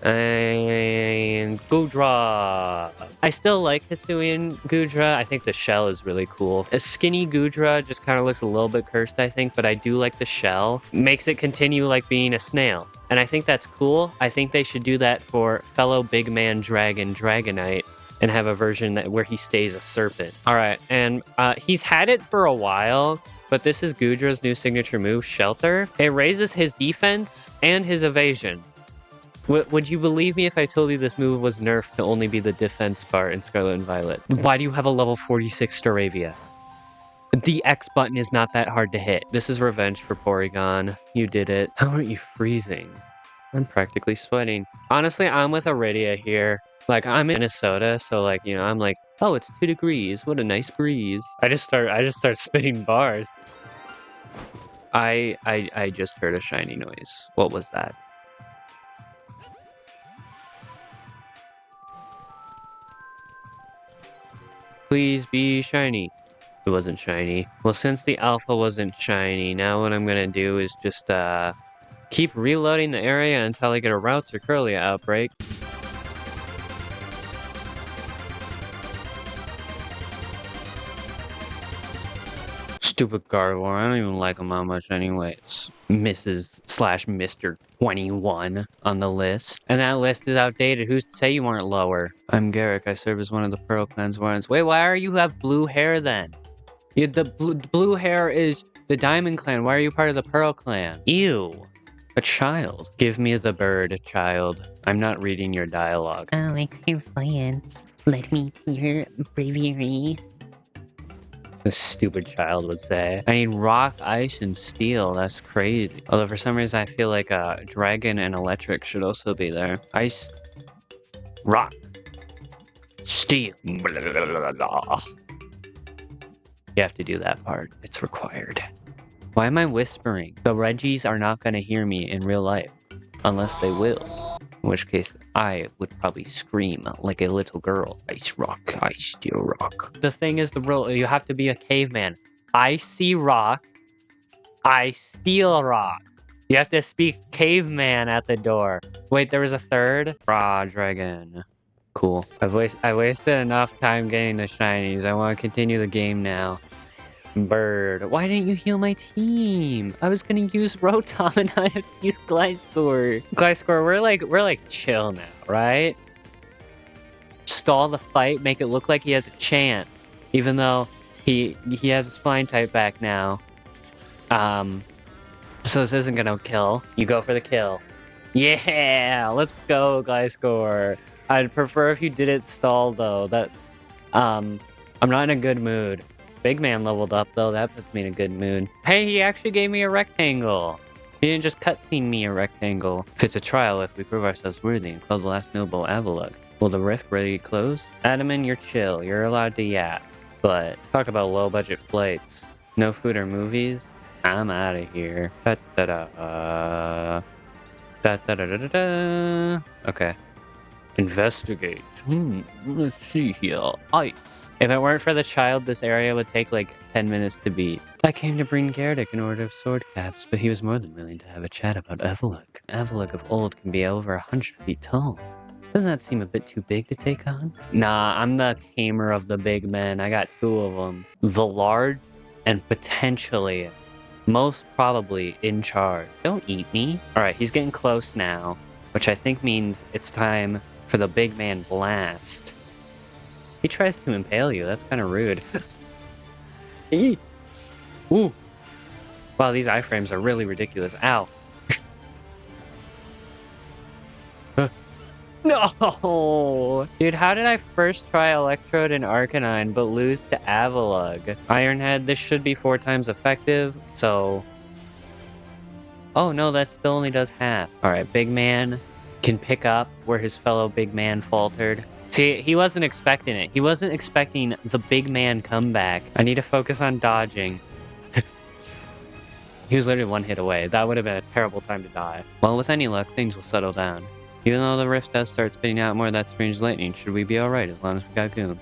And Goodra. I still like Hisui and Goodra. I think the shell is really cool. A skinny Goodra just kind of looks a little bit cursed, I think, but I do like the shell. Makes it continue like being a snail. And I think that's cool. I think they should do that for fellow big man dragon, Dragonite, and have a version where he stays a serpent. All right, and he's had it for a while, but this is Goodra's new signature move, Shelter. It raises his defense and his evasion. Would you believe me if I told you this move was nerfed to only be the defense part in Scarlet and Violet? Why do you have a level 46 Staravia? The X button is not that hard to hit. This is revenge for Porygon. You did it. How aren't you freezing? I'm practically sweating. Honestly, I'm with Iridia here. Like, I'm in Minnesota, so like, you know, I'm like, oh, it's 2 degrees. What a nice breeze. I just start spitting bars. I just heard a shiny noise. What was that? Please be shiny. It wasn't shiny. Well, since the alpha wasn't shiny, now what I'm gonna do is just keep reloading the area until I get a Routes or Curlia outbreak. Stupid Gardevoir. I don't even like him that much anyway. It's Mrs./Mr. 21 on the list. And that list is outdated. Who's to say you weren't lower? I'm Garrick. I serve as one of the Pearl Clan's warrants. Wait, why are you have blue hair then? The blue hair is the Diamond Clan. Why are you part of the Pearl Clan? Ew. A child. Give me the bird, child. I'm not reading your dialogue. Oh, my clairvoyance. Let me hear bravery. This stupid child would say. I need rock, ice, and steel. That's crazy. Although for some reason I feel like dragon and electric should also be there. Ice, rock, steel. Blah, blah, blah, blah. You have to do that part. It's required. Why am I whispering? The Reggies are not going to hear me in real life. Unless they will. In which case, I would probably scream like a little girl. Ice rock, ice steel rock. The thing is, the rule, you have to be a caveman. I see rock. I steal rock. You have to speak caveman at the door. Wait, there was a third? Raw dragon. Cool. I wasted enough time getting the shinies. I want to continue the game now. Bird. Why didn't you heal my team? I was gonna use Rotom and I have to use Gliscor. Gliscor, we're like chill now, right? Stall the fight, make it look like he has a chance. Even though he has his flying type back now. So this isn't gonna kill. You go for the kill. Yeah, let's go, Gliscor. I'd prefer if you did it stall though. I'm not in a good mood. Big man leveled up though, that puts me in a good mood. Hey, he actually gave me a rectangle. He didn't just cutscene me a rectangle. If it's a trial, if we prove ourselves worthy and quell the last noble Avalugg, will the rift ready to close? Adaman, you're chill. You're allowed to yap. But talk about low budget flights. No food or movies? I'm out of here. Da-da-da. Da-da-da-da-da. Okay. Investigate. Let's see here. Ice. If it weren't for the child, this area would take like 10 minutes to beat. I came to bring Gyarados an order of sword caps, but he was more than willing to have a chat about Avalugg. Avalugg of old can be over 100 feet tall. Doesn't that seem a bit too big to take on? Nah, I'm the tamer of the big men. I got 2 of them. The large and potentially, most probably, in charge. Don't eat me. Alright, he's getting close now, which I think means it's time for the big man blast. He tries to impale you. That's kind of rude. Eat. Ooh. Wow, these iframes are really ridiculous. Ow. No! Dude, how did I first try Electrode and Arcanine but lose to Avalugg? Ironhead, this should be 4 times effective, so... Oh no, that still only does half. Alright, big man can pick up where his fellow big man faltered. See, he wasn't expecting it. He wasn't expecting the big man comeback. I need to focus on dodging. He was literally 1 hit away. That would have been a terrible time to die. Well, with any luck, things will settle down. Even though the rift does start spitting out more of that strange lightning, should we be alright as long as we got gooms?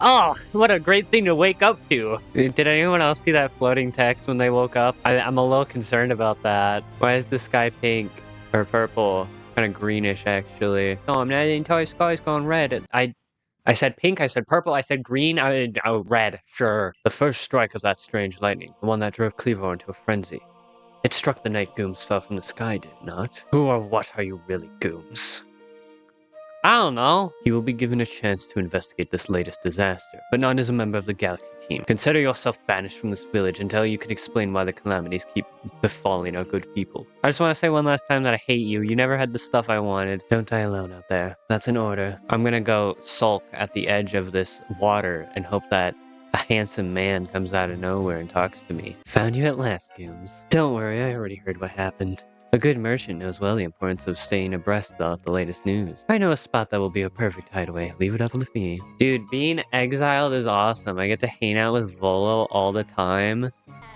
Oh, what a great thing to wake up to! Did anyone else see that floating text when they woke up? I'm a little concerned about that. Why is the sky pink? Or purple? Kind of greenish, actually. No, the entire sky's gone red. I said pink, I said purple, I said green, oh, red, sure. The first strike of that strange lightning, the one that drove Klevor into a frenzy. It struck the night gooms fell from the sky, did it not? Who or what are you really, gooms? I don't know. You will be given a chance to investigate this latest disaster, but not as a member of the Galaxy team. Consider yourself banished from this village until you can explain why the calamities keep befalling our good people. I just want to say one last time that I hate you. You never had the stuff I wanted. Don't die alone out there. That's an order. I'm gonna go sulk at the edge of this water and hope that a handsome man comes out of nowhere and talks to me. Found you at last, Gooms. Don't worry, I already heard what happened. A good merchant knows well the importance of staying abreast of the latest news. I know a spot that will be a perfect hideaway. Leave it up to me. Dude, being exiled is awesome. I get to hang out with Volo all the time.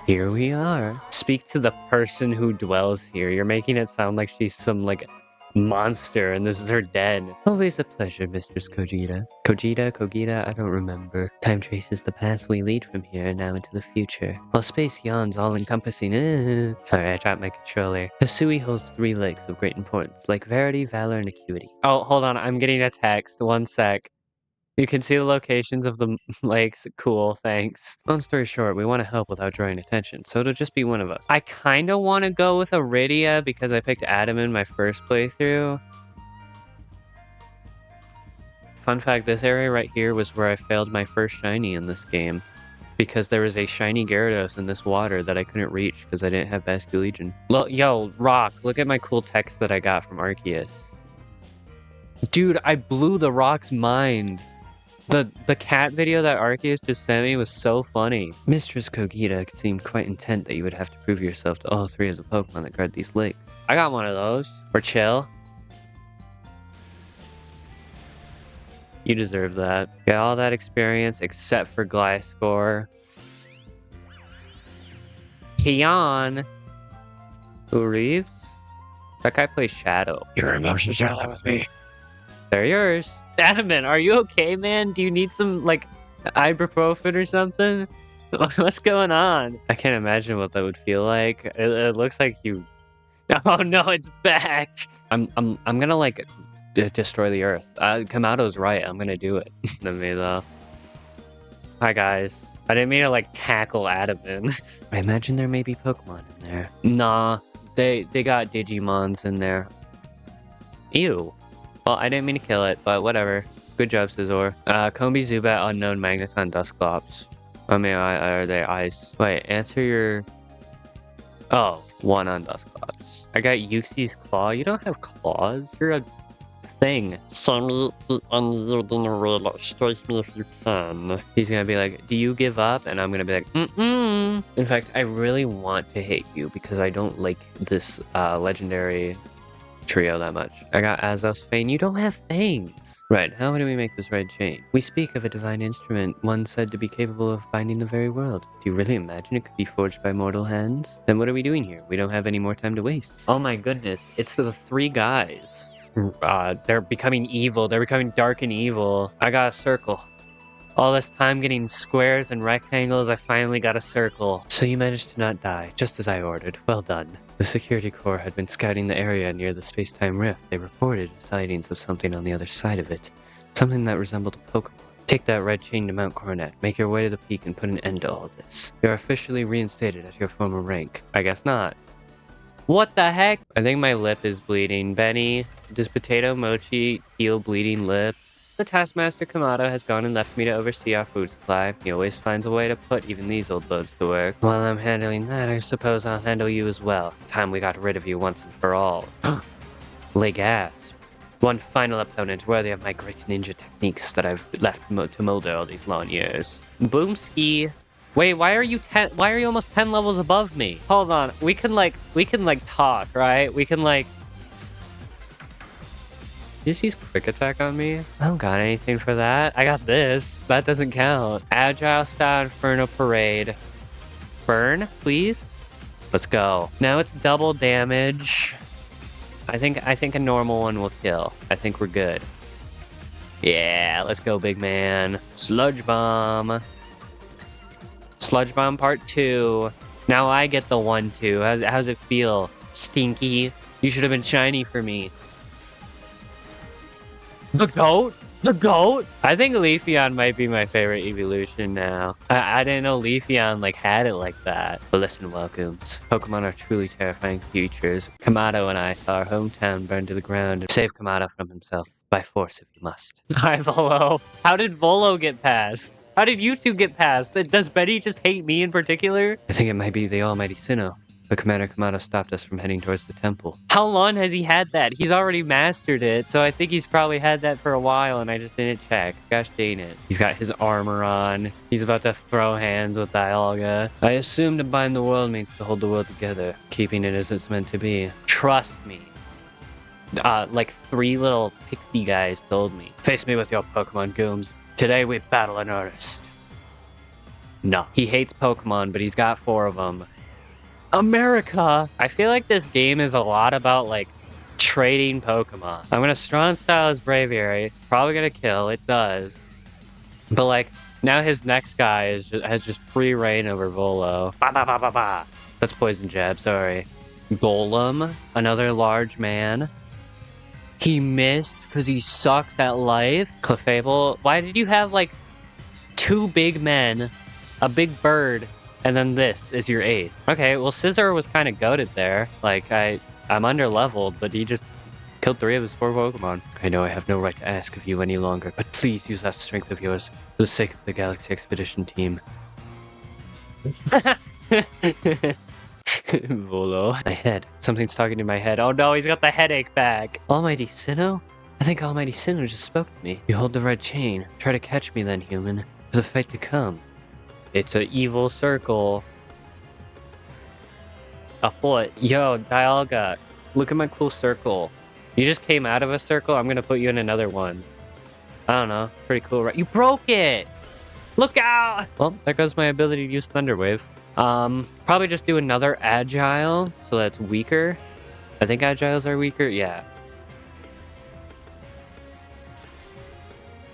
Here we are. Speak to the person who dwells here. You're making it sound like she's some, like, monster and this is her den. Always a pleasure, Mistress Kogita. Kogita, I don't remember. Time traces the path we lead from here and now into the future. While space yawns all-encompassing. Sorry, I dropped my controller. Hisui holds 3 lakes of great importance, like Verity, Valor, and Acuity. Oh, hold on, I'm getting a text. 1 sec. You can see the locations of the lakes. Cool, thanks. Long story short, we want to help without drawing attention, so it'll just be one of us. I kind of want to go with Iridia because I picked Adam in my first playthrough. Fun fact, this area right here was where I failed my first shiny in this game. Because there was a shiny Gyarados in this water that I couldn't reach because I didn't have Basculegion. Yo, Rock, look at my cool text that I got from Arceus. Dude, I blew the Rock's mind. The cat video that Arceus just sent me was so funny. Mistress Kogita seemed quite intent that you would have to prove yourself to all 3 of the Pokemon that guard these lakes. I got one of those. Or chill. You deserve that. Got all that experience except for Gliscor. Kion. Who Reeves? That guy plays Shadow. Your emotions are with me. They're yours. Adamant, are you okay, man? Do you need some, like, ibuprofen or something? What's going on? I can't imagine what that would feel like. It looks like you... Oh no, it's back! I'm gonna, like, destroy the earth. Kamado's right. I'm gonna do it. To me, though. Hi, guys. I didn't mean to, like, tackle Adamant. I imagine there may be Pokemon in there. Nah, they got Digimons in there. Ew. Well, I didn't mean to kill it, but whatever. Good job, Scizor. Combi, Zubat, Unknown, Magneton, Dusclops. I mean, are they ice? Wait, answer your... Oh, 1 on Dusclops. I got Uxie's Claw. You don't have claws? You're a thing. Sammy, the unyielding will strike me if you can. He's gonna be like, do you give up? And I'm gonna be like, mm-mm. In fact, I really want to hit you because I don't like this legendary trio that much. I got Azos Fane. You don't have fangs. Right, how do we make this red chain? We speak of a divine instrument, one said to be capable of binding the very world. Do you really imagine it could be forged by mortal hands? Then what are we doing here? We don't have any more time to waste. Oh my goodness, it's the 3 guys. They're becoming evil. They're becoming dark and evil. I got a circle. All this time getting squares and rectangles, I finally got a circle. So you managed to not die, just as I ordered. Well done. The security corps had been scouting the area near the space-time rift. They reported sightings of something on the other side of it. Something that resembled a Pokemon. Take that red chain to Mount Coronet, make your way to the peak and put an end to all this. You're officially reinstated at your former rank. I guess not. What the heck? I think my lip is bleeding. Beni, does Potato Mochi heal bleeding lip? The Taskmaster Kamado has gone and left me to oversee our food supply. He always finds a way to put even these old loads to work. While I'm handling that, I suppose I'll handle you as well. Time we got rid of you once and for all. Legasp. One final opponent worthy of my great ninja techniques that I've left to molder all these long years. Boomski. Wait, why are you almost 10 levels above me? Hold on. We can talk, right? We can like... Just use quick attack on me? I don't got anything for that. I got this. That doesn't count. Agile style Inferno Parade. Burn, please? Let's go. Now it's double damage. I think a normal one will kill. I think we're good. Yeah, let's go, big man. Sludge Bomb. Sludge Bomb part 2. Now I get the 1-2. How's it feel? Stinky. You should have been shiny for me. The goat? The goat? I think Leafeon might be my favorite evolution now. I didn't know Leafeon like had it like that. But listen, welcomes. Pokemon are truly terrifying creatures. Kamado and I saw our hometown burn to the ground. Save Kamado from himself. By force if you must. Hi, Volo. How did Volo get past? How did you two get past? Does Beni just hate me in particular? I think it might be the almighty Sinnoh. But Commander Kamado stopped us from heading towards the temple. How long has he had that? He's already mastered it, so I think he's probably had that for a while and I just didn't check. Gosh dang it. He's got his armor on. He's about to throw hands with Dialga. I assume to bind the world means to hold the world together, keeping it as it's meant to be. Trust me. Like 3 little pixie guys told me. Face me with your Pokemon, Gooms. Today we battle in earnest. No. He hates Pokemon, but he's got 4 of them. America! I feel like this game is a lot about, like, trading Pokemon. I'm gonna Strong Style his Braviary. Probably gonna kill. It does. But, like, now his next guy has just free reign over Volo. Ba ba ba ba ba. That's Poison Jab, sorry. Golem. Another large man. He missed because he sucks at life. Clefable. Why did you have, like, 2 big men, a big bird, and then this is your 8th. Okay, well, Scizor was kind of goated there. Like, I'm under-leveled, but he just killed 3 of his 4 Pokemon. I know I have no right to ask of you any longer, but please use that strength of yours for the sake of the Galaxy Expedition team. Volo. My head. Something's talking to my head. Oh no, he's got the headache back. Almighty Sinnoh? I think Almighty Sinnoh just spoke to me. You hold the red chain. Try to catch me then, human. There's a fight to come. It's an evil circle. A foot. Yo, Dialga, look at my cool circle. You just came out of a circle. I'm gonna put you in another one. I don't know. Pretty cool, right? You broke it! Look out! Well, there goes my ability to use Thunder Wave. Probably just do another Agile, so that's weaker. I think Agiles are weaker, yeah.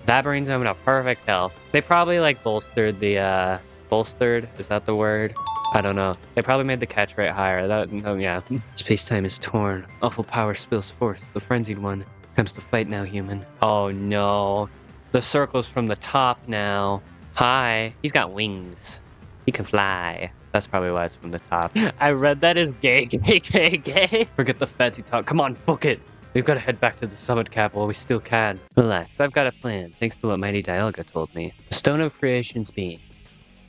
That brings them to perfect health. They probably, like, bolstered the, bolstered? Is that the word? I don't know. They probably made the catch rate higher. Oh yeah. Space-time is torn. Awful power spills forth. The Frenzied One comes to fight now, human. Oh no. The circle's from the top now. Hi. He's got wings. He can fly. That's probably why it's from the top. I read that as gay, gay, gay, gay. Forget the fancy talk. Come on, book it. We've got to head back to the summit cap while we still can. Relax, I've got a plan, thanks to what Mighty Dialga told me. The Stone of Creation's being.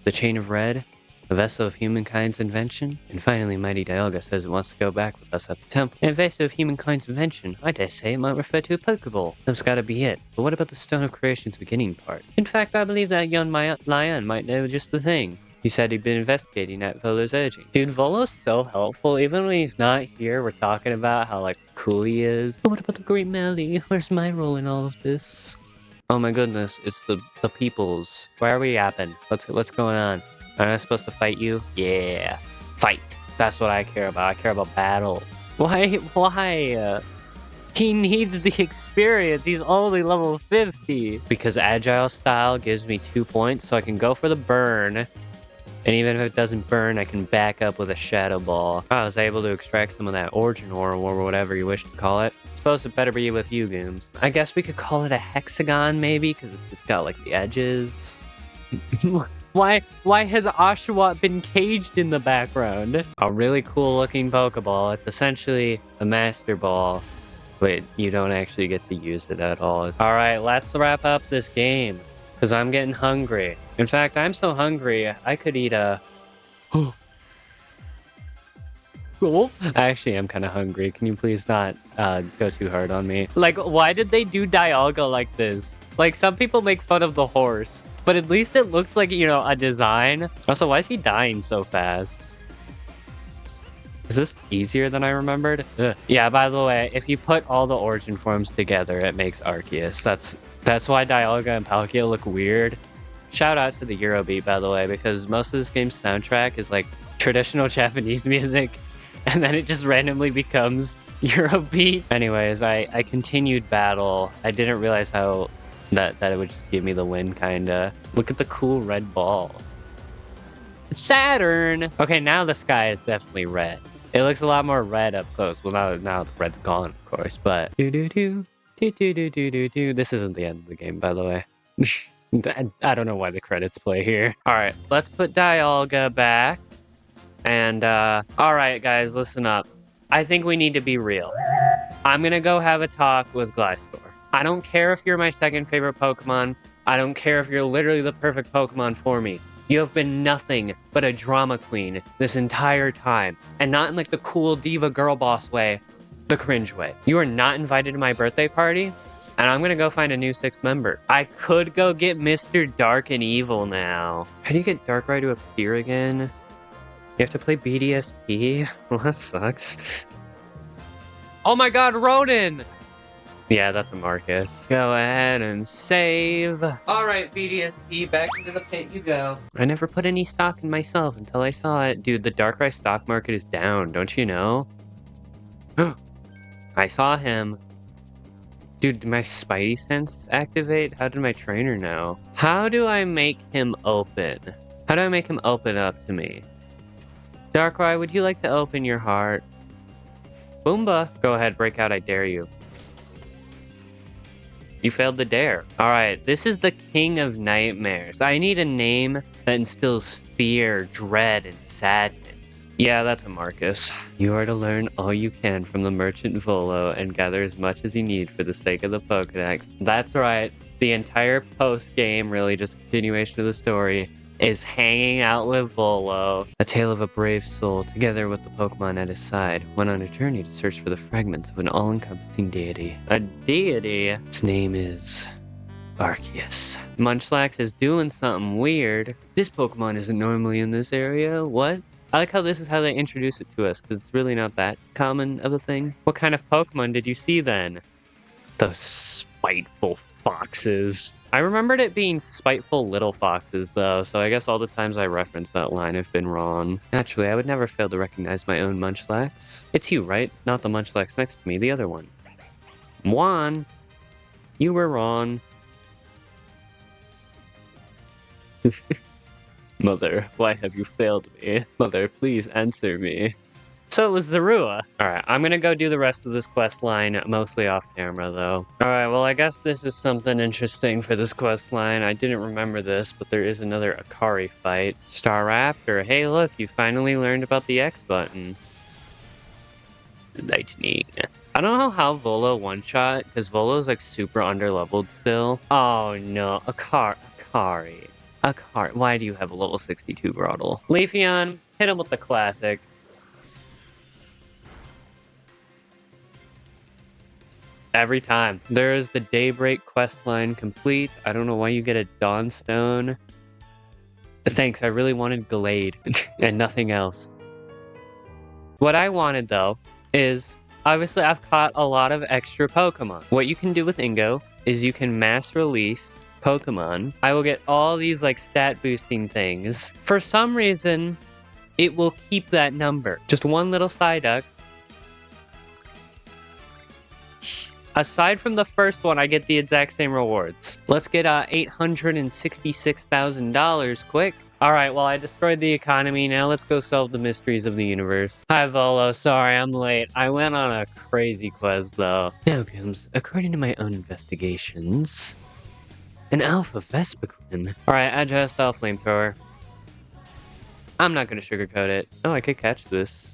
The Chain of Red. A vessel of humankind's invention. And finally, Mighty Dialga says it wants to go back with us at the temple. And a vessel of humankind's invention, I dare say it might refer to a Pokeball. That's gotta be it. But what about the Stone of Creation's beginning part? In fact, I believe that young Lion might know just the thing. He said he'd been investigating at Volo's urging. Dude, Volo's so helpful. Even when he's not here, we're talking about how, like, cool he is. But what about the Great Melly? Where's my role in all of this? Oh my goodness, it's the peoples. Why are we yapping? What's going on? Am I supposed to fight you? Yeah. Fight. That's what I care about. I care about battles. Why? He needs the experience. He's only level 50. Because Agile Style gives me 2 points, so I can go for the burn. And even if it doesn't burn, I can back up with a Shadow Ball. I was able to extract some of that Origin Ore, or whatever you wish to call it. I suppose it better be with you, Gooms. I guess we could call it a Hexagon, maybe, because it's got, like, the edges. Why has Oshawott been caged in the background? A really cool looking Pokeball. It's essentially a Master Ball, but you don't actually get to use it at all. Alright, let's wrap up this game, because I'm getting hungry. In fact, I'm so hungry, I could eat a... Cool. Actually, I'm kind of hungry. Can you please not go too hard on me? Like, why did they do Dialga like this? Like, some people make fun of the horse, but at least it looks like, you know, a design. Also, why is he dying so fast? Is this easier than I remembered? Ugh. Yeah, by the way, if you put all the origin forms together, it makes Arceus. That's why Dialga and Palkia look weird. Shout out to the Eurobeat, by the way, because most of this game's soundtrack is like traditional Japanese music, and then it just randomly becomes Eurobeat. Anyways, I continued battle. I didn't realize how that it would just give me the win, kinda. Look at the cool red ball. It's Saturn! Okay, now the sky is definitely red. It looks a lot more red up close. Well, now the red's gone, of course, but... Do-do-do, do-do-do-do-do-do. This isn't the end of the game, by the way. I don't know why the credits play here. Alright, let's put Dialga back. And, alright, guys, listen up. I think we need to be real. I'm gonna go have a talk with Gliscor. I don't care if you're my second favorite Pokemon. I don't care if you're literally the perfect Pokemon for me. You have been nothing but a drama queen this entire time. And not in like the cool diva girl boss way, the cringe way. You are not invited to my birthday party, and I'm gonna go find a new 6th member. I could go get Mr. Dark and Evil now. How do you get Darkrai to appear again? You have to play BDSP? Well, that sucks. Oh my god, Ronin! Yeah, that's a Marcus. Go ahead and save. Alright, BDSP, back into the pit you go. I never put any stock in myself until I saw it. Dude, the Darkrai stock market is down, don't you know? I saw him. Dude, did my Spidey sense activate? How did my trainer know? How do I make him open? How do I make him open up to me? Darkrai, would you like to open your heart? Boomba! Go ahead, break out, I dare you. You failed the dare. Alright, this is the King of Nightmares. I need a name that instills fear, dread, and sadness. Yeah, that's a Marcus. You are to learn all you can from the merchant Volo and gather as much as you need for the sake of the Pokedex. That's right. The entire post-game, really just a continuation of the story, is hanging out with Volo. A tale of a brave soul, together with the Pokemon at his side, went on a journey to search for the fragments of an all-encompassing deity. A deity? Its name is... Arceus. Munchlax is doing something weird. This Pokemon isn't normally in this area. What? I like how this is how they introduce it to us, because it's really not that common of a thing. What kind of Pokemon did you see then? Those spiteful foxes. I remembered it being spiteful little foxes, though, so I guess all the times I reference that line have been wrong. Naturally, I would never fail to recognize my own Munchlax. It's you, right? Not the Munchlax next to me, the other one. Juan, you were wrong. Mother, why have you failed me? Mother, please answer me. So it was Zorua. Alright, I'm gonna go do the rest of this quest line, mostly off camera though. Alright, well I guess this is something interesting for this quest line. I didn't remember this, but there is another Akari fight. Staraptor, hey look, you finally learned about the X button. Lightning. I don't know how Volo one-shot, because Volo's like super underleveled still. Oh no, Akari. Why do you have a level 62 Brodel? Leafeon, hit him with the classic. Every time. There is the Daybreak questline complete. I don't know why you get a Dawnstone. Thanks, I really wanted Glade and nothing else. What I wanted though is, obviously I've caught a lot of extra Pokemon. What you can do with Ingo is you can mass release Pokemon. I will get all these like stat boosting things. For some reason, it will keep that number. Just one little Psyduck. Aside from the first one, I get the exact same rewards. Let's get $866,000 quick. All right, well, I destroyed the economy. Now let's go solve the mysteries of the universe. Hi, Volo. Sorry, I'm late. I went on a crazy quest, though. Now, Gims, according to my own investigations, an Alpha Vespiquen. All right, Agile Style Flamethrower. I'm not going to sugarcoat it. Oh, I could catch this.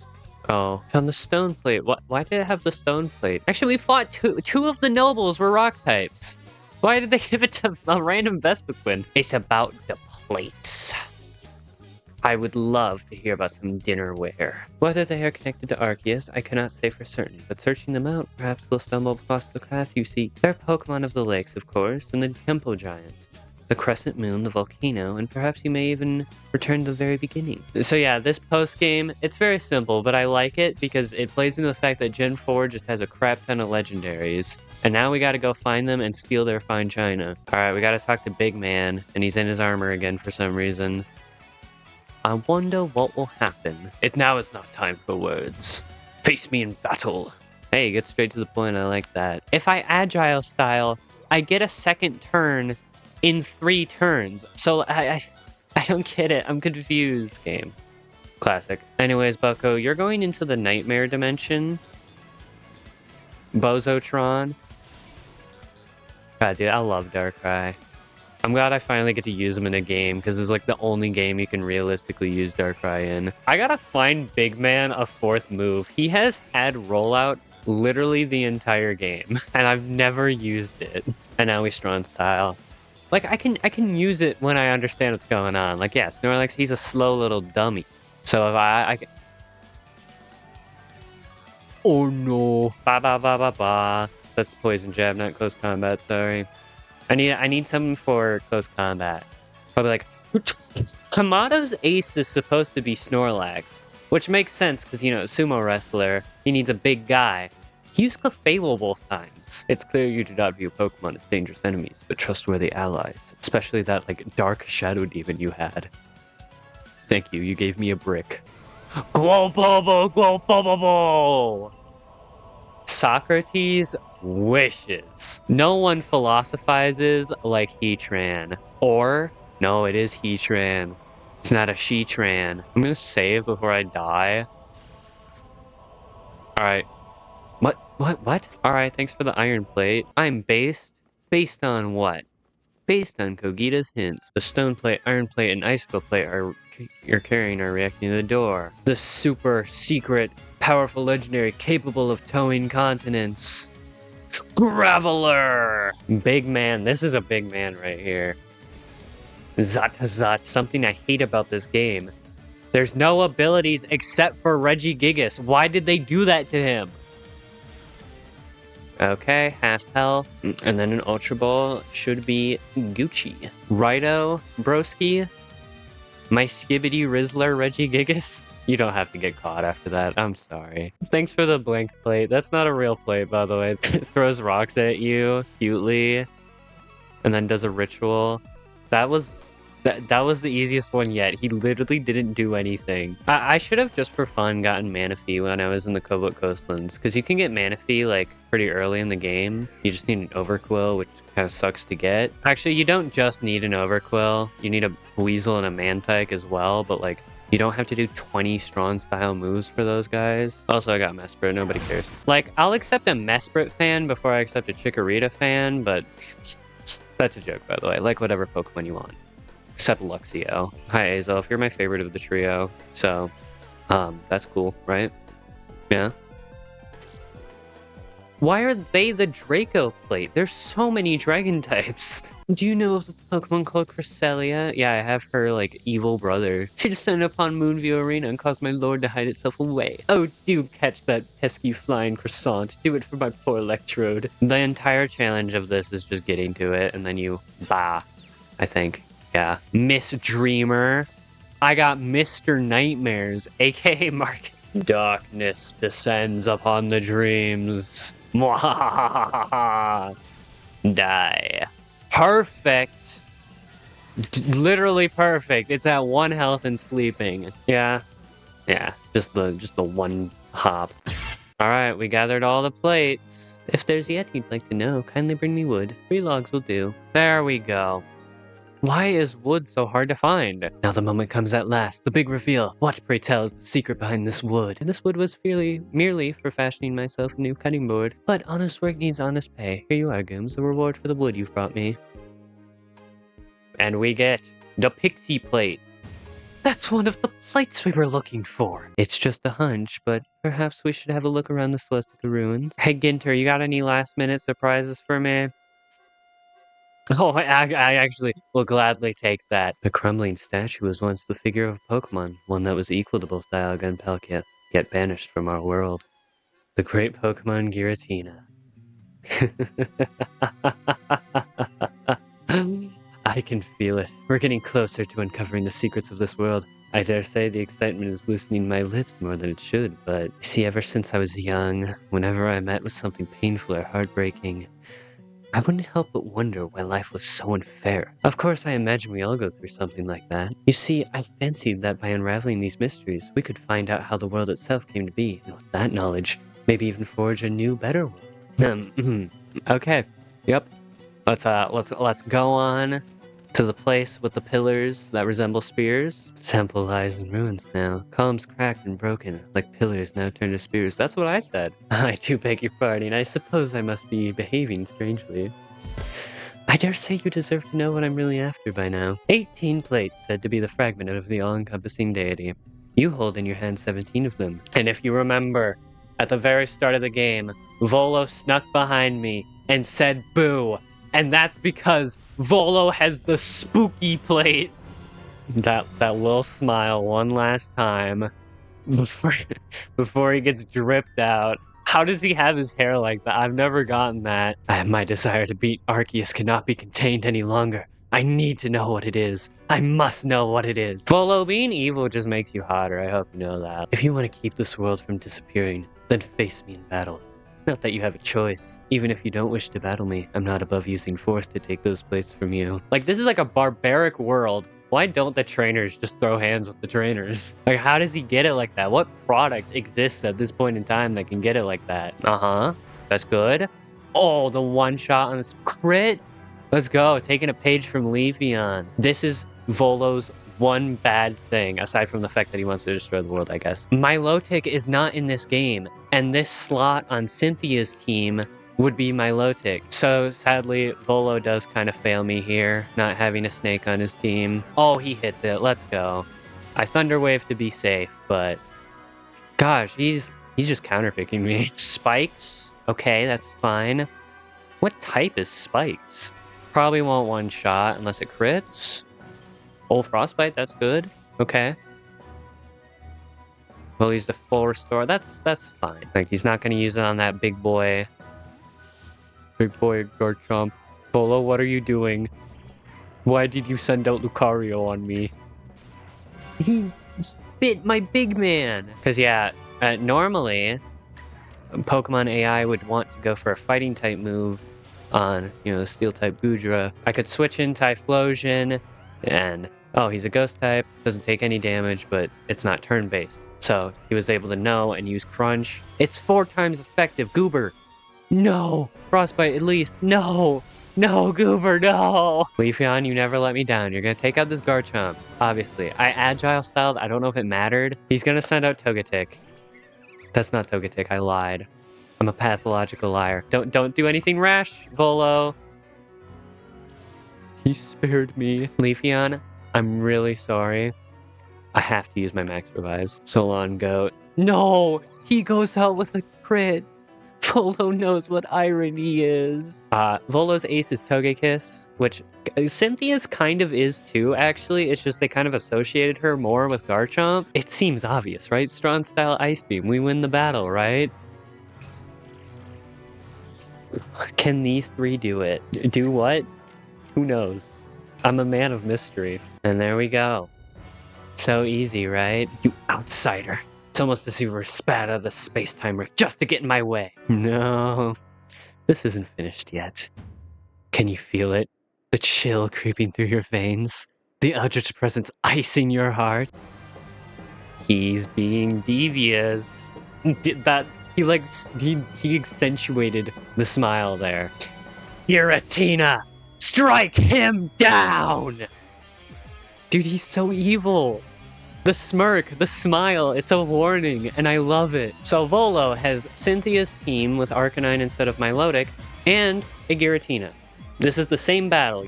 Oh, found the stone plate. Why did it have the stone plate? Actually, we fought two of the nobles were rock types. Why did they give it to a random Vespiquen? It's about the plates. I would love to hear about some dinnerware. Whether they are connected to Arceus, I cannot say for certain, but searching them out, perhaps they'll stumble across the path you seek. They're Pokemon of the lakes, of course, and the Tempo Giant, the Crescent Moon, the Volcano, and perhaps you may even return to the very beginning. So yeah, this post-game, it's very simple, but I like it because it plays into the fact that Gen 4 just has a crap ton of legendaries. And now we gotta go find them and steal their fine china. Alright, we gotta talk to Big Man, and he's in his armor again for some reason. I wonder what will happen. Now is not time for words. Face me in battle. Hey, get straight to the point, I like that. If I Agile Style, I get a second turn in 3 turns. So I don't get it. I'm confused, game. Classic. Anyways, Bucko, you're going into the Nightmare Dimension. Bozotron. God, dude, I love Darkrai. I'm glad I finally get to use him in a game, because it's like the only game you can realistically use Darkrai in. I gotta find Big Man a 4th move. He has had rollout literally the entire game, and I've never used it. And now we Strong Style. Like, I can use it when I understand what's going on. Like, yeah, Snorlax, he's a slow little dummy. So if I oh no. Ba ba ba ba ba. That's Poison Jab, not close combat, sorry. I need something for close combat. Probably like Kamado's ace is supposed to be Snorlax, which makes sense because, you know, sumo wrestler, he needs a big guy. Use Clefable both times. It's clear you do not view Pokemon as dangerous enemies, but trustworthy allies. Especially that, like, dark shadow demon you had. Thank you, you gave me a brick. Guopobo! Socrates wishes. No one philosophizes like Heatran. Or, no, it is Heatran. It's not a Sheetran. I'm gonna save before I die. Alright. What? Alright, thanks for the iron plate. I'm based Based on what? Based on Kogita's hints. The stone plate, iron plate, and icicle plate you're carrying are reacting to the door. The super secret, powerful legendary capable of towing continents. Graveler! Big man. This is a big man right here. Zat. Something I hate about this game. There's no abilities except for Regigigas. Why did they do that to him? Okay, half health. And then an Ultra Ball should be Gucci. Righto, broski. My Skibbity Rizzler Regigigas. You don't have to get caught after that. I'm sorry. Thanks for the blank plate. That's not a real plate, by the way. It throws rocks at you cutely. And then does a ritual. That was the easiest one yet. He literally didn't do anything. I should have just for fun gotten Manaphy when I was in the Cobalt Coastlands, because you can get Manaphy like pretty early in the game. You just need an Overquill, which kind of sucks to get. Actually, you don't just need an Overquill. You need a Weasel and a Mantike as well, but like You don't have to do 20 strong style moves for those guys. Also, I got Mesprit. Nobody cares. Like, I'll accept a Mesprit fan before I accept a Chikorita fan, but that's a joke, by the way. Like, whatever Pokemon you want. Except Luxio. Hi, Azelf. You're my favorite of the trio. So, that's cool, right? Yeah. Why are they the Draco plate? There's so many dragon types. Do you know of the Pokemon called Cresselia? Yeah, I have her, like, evil brother. She descended upon Moonview Arena and caused my lord to hide itself away. Oh, do catch that pesky flying croissant. Do it for my poor Electrode. The entire challenge of this is just getting to it, and then you, I think. Yeah. Miss Dreamer. I got Mr. Nightmares, aka Mark. Darkness descends upon the dreams. Mwahahaha. Die. Perfect. Literally perfect. It's at 1 health and sleeping. Yeah. Yeah. Just the one hop. Alright, we gathered all the plates. If there's yet you'd like to know, kindly bring me wood. 3 logs will do. There we go. Why is wood so hard to find? Now the moment comes at last, the big reveal. What, pray tell, is the secret behind this wood? And this wood was merely for fashioning myself a new cutting board. But honest work needs honest pay. Here you are, Gooms, the reward for the wood you've brought me. And we get the Pixie Plate. That's one of the plates we were looking for. It's just a hunch, but perhaps we should have a look around the Celestica ruins. Hey Ginter, you got any last-minute surprises for me? Oh, I actually will gladly take that. The crumbling statue was once the figure of a Pokemon, one that was equal to both Dialga and Palkia, yet banished from our world. The great Pokemon Giratina. I can feel it. We're getting closer to uncovering the secrets of this world. I dare say the excitement is loosening my lips more than it should, but see, ever since I was young, whenever I met with something painful or heartbreaking, I wouldn't help but wonder why life was so unfair. Of course, I imagine we all go through something like that. You see, I fancied that by unraveling these mysteries, we could find out how the world itself came to be, and with that knowledge, maybe even forge a new, better world. Okay. Yep. Let's go on to the place with the pillars that resemble spears. The temple lies in ruins now. Columns cracked and broken, like pillars now turned to spears. That's what I said. I do beg your pardon. I suppose I must be behaving strangely. I dare say you deserve to know what I'm really after by now. 18 plates said to be the fragment of the all-encompassing deity. You hold in your hand 17 of them. And if you remember, at the very start of the game, Volo snuck behind me and said boo. And that's because Volo has the spooky plate. That little smile one last time before he gets dripped out. How does he have his hair like that? I've never gotten that. My desire to beat Arceus cannot be contained any longer. I need to know what it is. I must know what it is. Volo, being evil just makes you hotter. I hope you know that. If you want to keep this world from disappearing, then face me in battle. Not that you have a choice. Even if you don't wish to battle me, I'm not above using force to take those plates from you. Like, this is like a barbaric world. Why don't the trainers just throw hands with the trainers? Like, how does he get it like that? What product exists at this point in time that can get it like that? That's good. Oh, the one shot on this crit. Let's go. Taking a page from Leafeon. This is Volo's one bad thing, aside from the fact that he wants to destroy the world, I guess. Milotic is not in this game, and this slot on Cynthia's team would be Milotic. So sadly, Volo does kind of fail me here, not having a snake on his team. Oh, he hits it. Let's go. I Thunder Wave to be safe, but gosh, he's just counterpicking me. Spikes? Okay, that's fine. What type is Spikes? Probably won't one shot unless it crits. Oh, Frostbite, that's good. Okay. Well, he's the full restore. That's fine. Like, he's not going to use it on that big boy. Big boy Garchomp. Volo, what are you doing? Why did you send out Lucario on me? He bit my big man. Because, yeah, normally, Pokemon AI would want to go for a fighting type move on, the steel type Goodra. I could switch in Typhlosion and... Oh, he's a ghost type, doesn't take any damage, but it's not turn-based. So he was able to know and use Crunch. It's 4 times effective. Goober. No. Frostbite at least. No. No, Goober, no! Leafeon, you never let me down. You're gonna take out this Garchomp, obviously. I agile styled. I don't know if it mattered. He's gonna send out Togetic. That's not Togetic. I lied. I'm a pathological liar. Don't do anything rash, Volo. He spared me. Leafeon, I'm really sorry. I have to use my max revives. So long, goat. No! He goes out with a crit. Volo knows what irony is. Volo's ace is Togekiss, which Cynthia's kind of is too, actually. It's just they kind of associated her more with Garchomp. It seems obvious, right? Strong style Ice Beam. We win the battle, right? Can these three do it? Do what? Who knows? I'm a man of mystery. And there we go. So easy, right? You outsider. It's almost as if you were spat out of the space-time rift just to get in my way. No, this isn't finished yet. Can you feel it? The chill creeping through your veins? The Eldritch presence icing your heart? He's being devious. He accentuated the smile there. Giratina! Strike him down! Dude, he's so evil. The smirk, the smile, it's a warning, and I love it. So Volo has Cynthia's team with Arcanine instead of Milotic, and a Giratina. This is the same battle.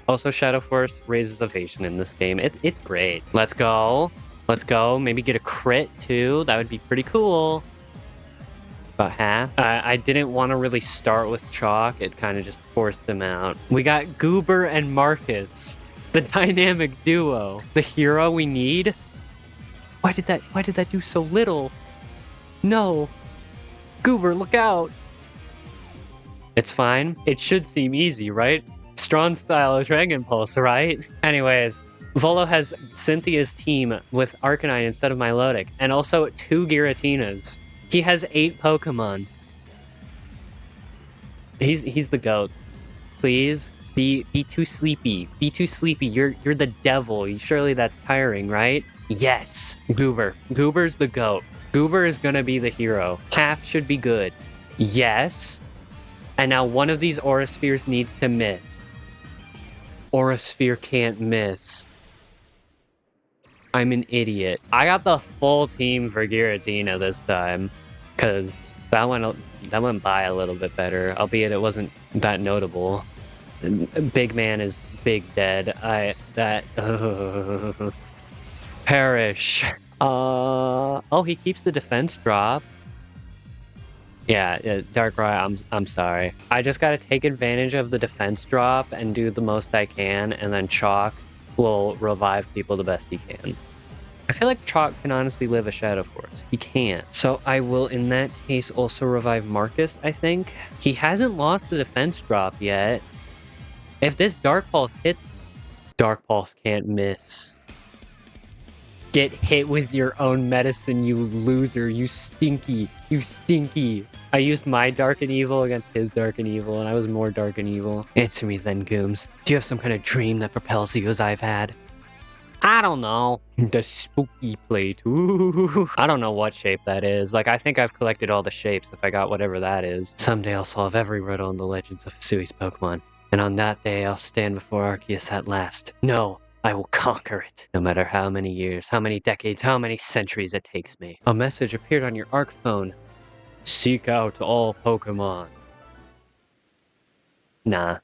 Also, Shadow Force raises evasion in this game. It's great. Let's go. Let's go. Maybe get a crit, too. That would be pretty cool. About half. I didn't want to really start with Chalk. It kind of just forced them out. We got Goober and Marcus. The dynamic duo. The hero we need? Why did that do so little? No. Goober, look out. It's fine. It should seem easy, right? Strong style Dragon Pulse, right? Anyways, Volo has Cynthia's team with Arcanine instead of Milotic, and also 2 Giratinas. He has 8 Pokemon. He's the GOAT. Please. Be too sleepy. Be too sleepy. You're the devil. Surely that's tiring, right? Yes. Goober. Goober's the GOAT. Goober is gonna be the hero. Half should be good. Yes. And now one of these Aura Spheres needs to miss. Aura Sphere can't miss. I'm an idiot. I got the full team for Giratina this time, because that went by a little bit better, albeit it wasn't that notable. Big man is big dead. Perish. Oh, he keeps the defense drop. Yeah, Darkrai, I'm sorry. I just gotta take advantage of the defense drop and do the most I can, and then Chalk will revive people the best he can. I feel like Chalk can honestly live a Shadow Force. He can't. So I will, in that case, also revive Marcus, I think. He hasn't lost the defense drop yet. If this Dark Pulse hits, Dark Pulse can't miss. Get hit with your own medicine, you loser, you stinky, you stinky. I used my Dark and Evil against his Dark and Evil, and I was more Dark and Evil. Answer me then, Gooms. Do you have some kind of dream that propels you as I've had? I don't know. The spooky plate. Ooh. I don't know what shape that is. Like, I think I've collected all the shapes if I got whatever that is. Someday I'll solve every riddle in the legends of Hisui's Pokemon. And on that day, I'll stand before Arceus at last. No, I will conquer it. No matter how many years, how many decades, how many centuries it takes me. A message appeared on your Arc phone. Seek out all Pokemon. Nah.